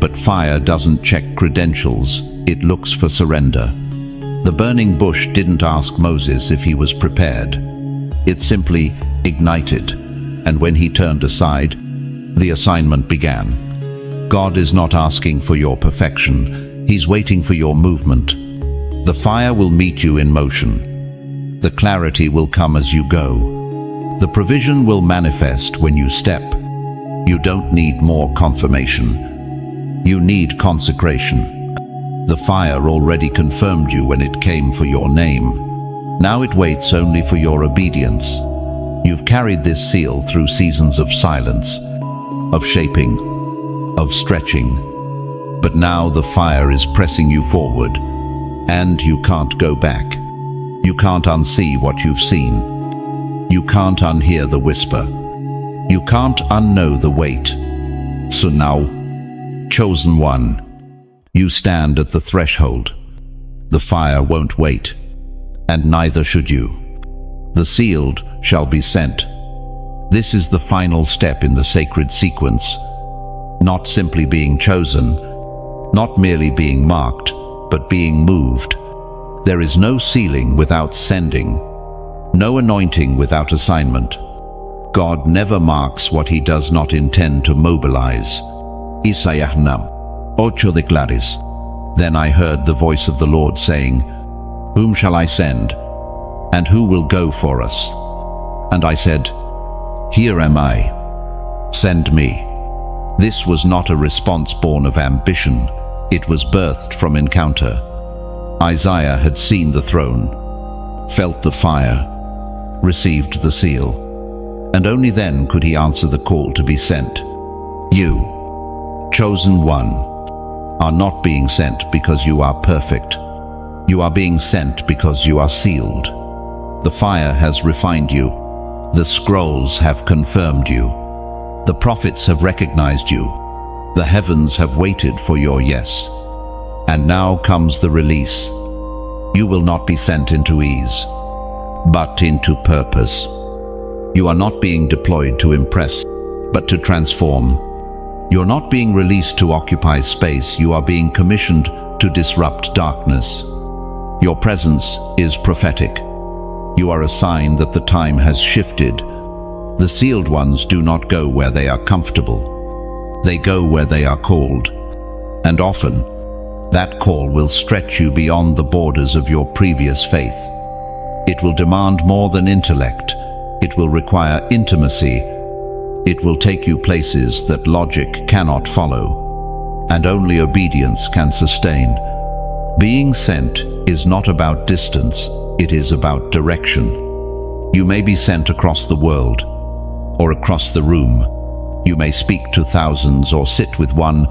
But fire doesn't check credentials, it looks for surrender. The burning bush didn't ask Moses if he was prepared. It simply ignited. And when he turned aside, the assignment began. God is not asking for your perfection. He's waiting for your movement. The fire will meet you in motion. The clarity will come as you go. The provision will manifest when you step. You don't need more confirmation. You need consecration. The fire already confirmed you when it came for your name. Now it waits only for your obedience. You've carried this seal through seasons of silence, of shaping, of stretching. But now the fire is pressing you forward, and you can't go back. You can't unsee what you've seen. You can't unhear the whisper. You can't unknow the weight. So now, chosen one, you stand at the threshold. The fire won't wait, and neither should you. The sealed shall be sent. This is the final step in the sacred sequence. Not simply being chosen, not merely being marked, but being moved. There is no sealing without sending, no anointing without assignment. God never marks what he does not intend to mobilize. Isaiah 8 declares, Then I heard the voice of the Lord saying, Whom shall I send? And who will go for us? And I said, Here am I. Send me. This was not a response born of ambition. It was birthed from encounter. Isaiah had seen the throne, felt the fire, received the seal, and only then could he answer the call to be sent. You, chosen one, are not being sent because you are perfect. You are being sent because you are sealed. The fire has refined you. The scrolls have confirmed you. The prophets have recognized you. The heavens have waited for your yes. And now comes the release. You will not be sent into ease, but into purpose. You are not being deployed to impress, but to transform. You're not being released to occupy space, you are being commissioned to disrupt darkness. Your presence is prophetic. You are a sign that the time has shifted. The sealed ones do not go where they are comfortable. They go where they are called. And often, that call will stretch you beyond the borders of your previous faith. It will demand more than intellect. It will require intimacy. It will take you places that logic cannot follow, and only obedience can sustain. Being sent is not about distance, it is about direction. You may be sent across the world, or across the room. You may speak to thousands or sit with one.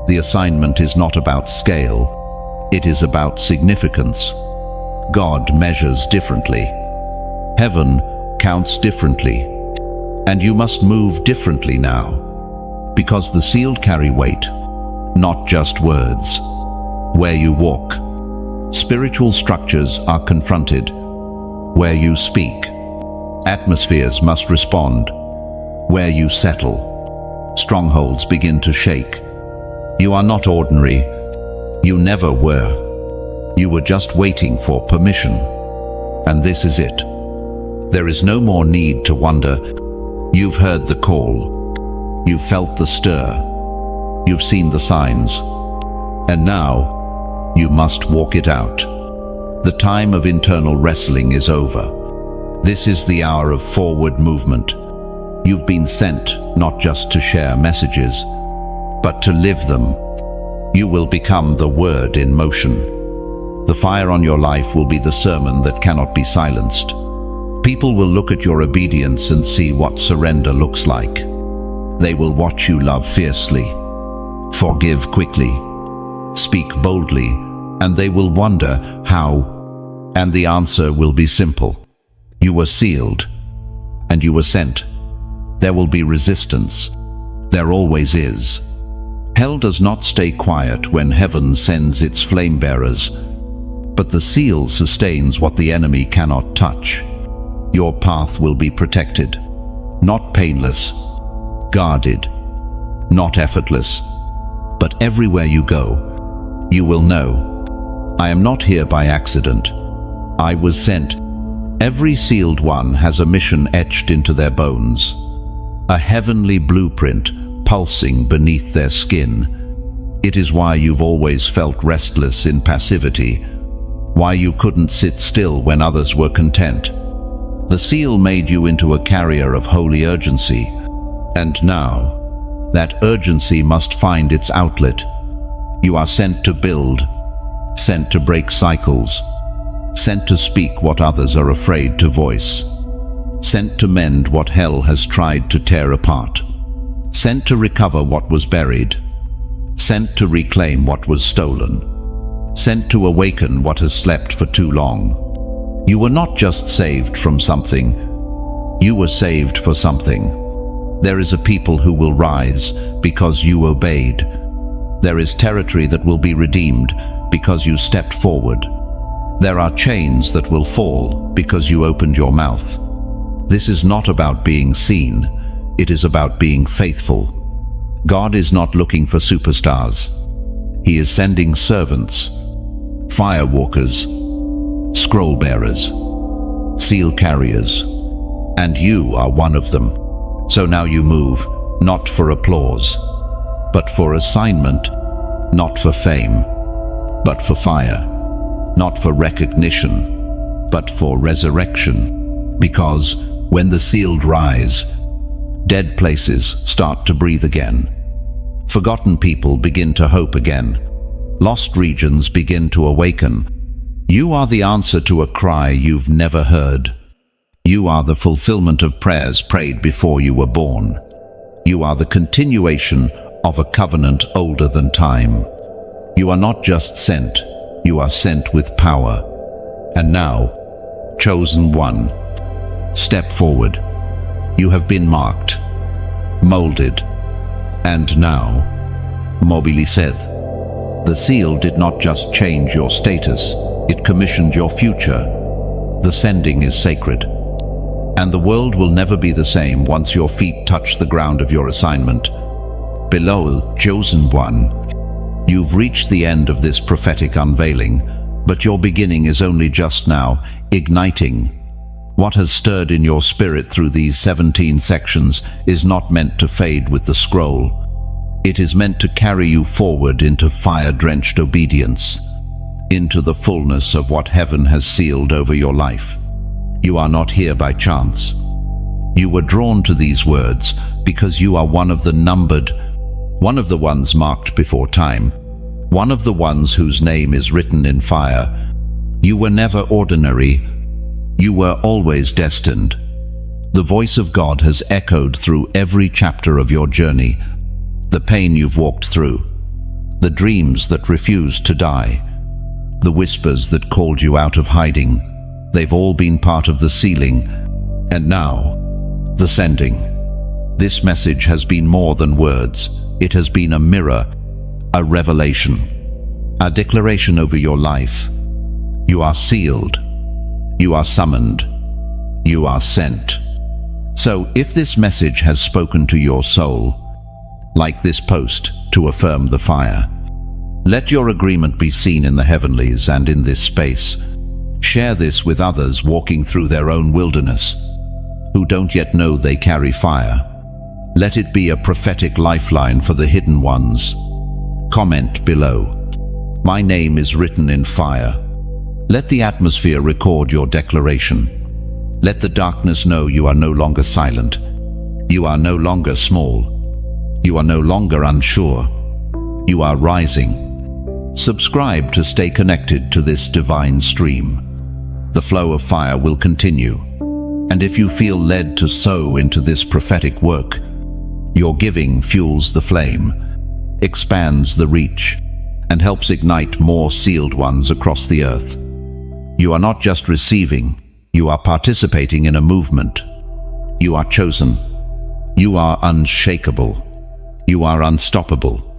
The assignment is not about scale, it is about significance. God measures differently. Heaven counts differently. And you must move differently now, because the sealed carry weight, not just words. Where you walk, spiritual structures are confronted. Where you speak, atmospheres must respond. Where you settle, strongholds begin to shake. You are not ordinary. You never were. You were just waiting for permission. And this is it. There is no more need to wonder. You've heard the call. You've felt the stir. You've seen the signs. And now, you must walk it out. The time of internal wrestling is over. This is the hour of forward movement. You've been sent not just to share messages, but to live them. You will become the word in motion. The fire on your life will be the sermon that cannot be silenced. People will look at your obedience and see what surrender looks like. They will watch you love fiercely, forgive quickly, speak boldly, and they will wonder how. And the answer will be simple. You were sealed, and you were sent. There will be resistance. There always is. Hell does not stay quiet when heaven sends its flame bearers, but the seal sustains what the enemy cannot touch. Your path will be protected, not painless, guarded, not effortless, but everywhere you go, you will know, I am not here by accident. I was sent. Every sealed one has a mission etched into their bones, a heavenly blueprint pulsing beneath their skin. It is why you've always felt restless in passivity, why you couldn't sit still when others were content. The seal made you into a carrier of holy urgency, and now, that urgency must find its outlet. You are sent to build, sent to break cycles, sent to speak what others are afraid to voice, sent to mend what hell has tried to tear apart, sent to recover what was buried, sent to reclaim what was stolen, sent to awaken what has slept for too long. You were not just saved from something, you were saved for something. There is a people who will rise because you obeyed. There is territory that will be redeemed because you stepped forward. There are chains that will fall because you opened your mouth. This is not about being seen, it is about being faithful. God is not looking for superstars. He is sending servants, fire walkers, scroll bearers, seal carriers, and you are one of them. So now you move, not for applause, but for assignment, not for fame, but for fire, not for recognition, but for resurrection. Because when the sealed rise, dead places start to breathe again. Forgotten people begin to hope again. Lost regions begin to awaken. You are the answer to a cry you've never heard. You are the fulfillment of prayers prayed before you were born. You are the continuation of a covenant older than time. You are not just sent, you are sent with power. And now, chosen one, step forward. You have been marked, molded, and now, mobilised. The seal did not just change your status, It commissioned your future. The sending is sacred. And the world will never be the same once your feet touch the ground of your assignment. Beloved, chosen one, you've reached the end of this prophetic unveiling, but your beginning is only just now igniting. What has stirred in your spirit through these 17 sections is not meant to fade with the scroll. It is meant to carry you forward into fire-drenched obedience, into the fullness of what heaven has sealed over your life. You are not here by chance. You were drawn to these words because you are one of the numbered, one of the ones marked before time, one of the ones whose name is written in fire. You were never ordinary. You were always destined. The voice of God has echoed through every chapter of your journey, the pain you've walked through, the dreams that refused to die, the whispers that called you out of hiding. They've all been part of the sealing. And now, the sending. This message has been more than words. It has been a mirror, a revelation, a declaration over your life. You are sealed. You are summoned. You are sent. So, if this message has spoken to your soul, like this post to affirm the fire, let your agreement be seen in the heavenlies and in this space. Share this with others walking through their own wilderness, who don't yet know they carry fire. Let it be a prophetic lifeline for the hidden ones. Comment below. My name is written in fire. Let the atmosphere record your declaration. Let the darkness know you are no longer silent. You are no longer small. You are no longer unsure. You are rising. Subscribe to stay connected to this divine stream. The flow of fire will continue. And if you feel led to sow into this prophetic work, your giving fuels the flame, expands the reach, and helps ignite more sealed ones across the earth. You are not just receiving, you are participating in a movement. You are chosen. You are unshakable. You are unstoppable.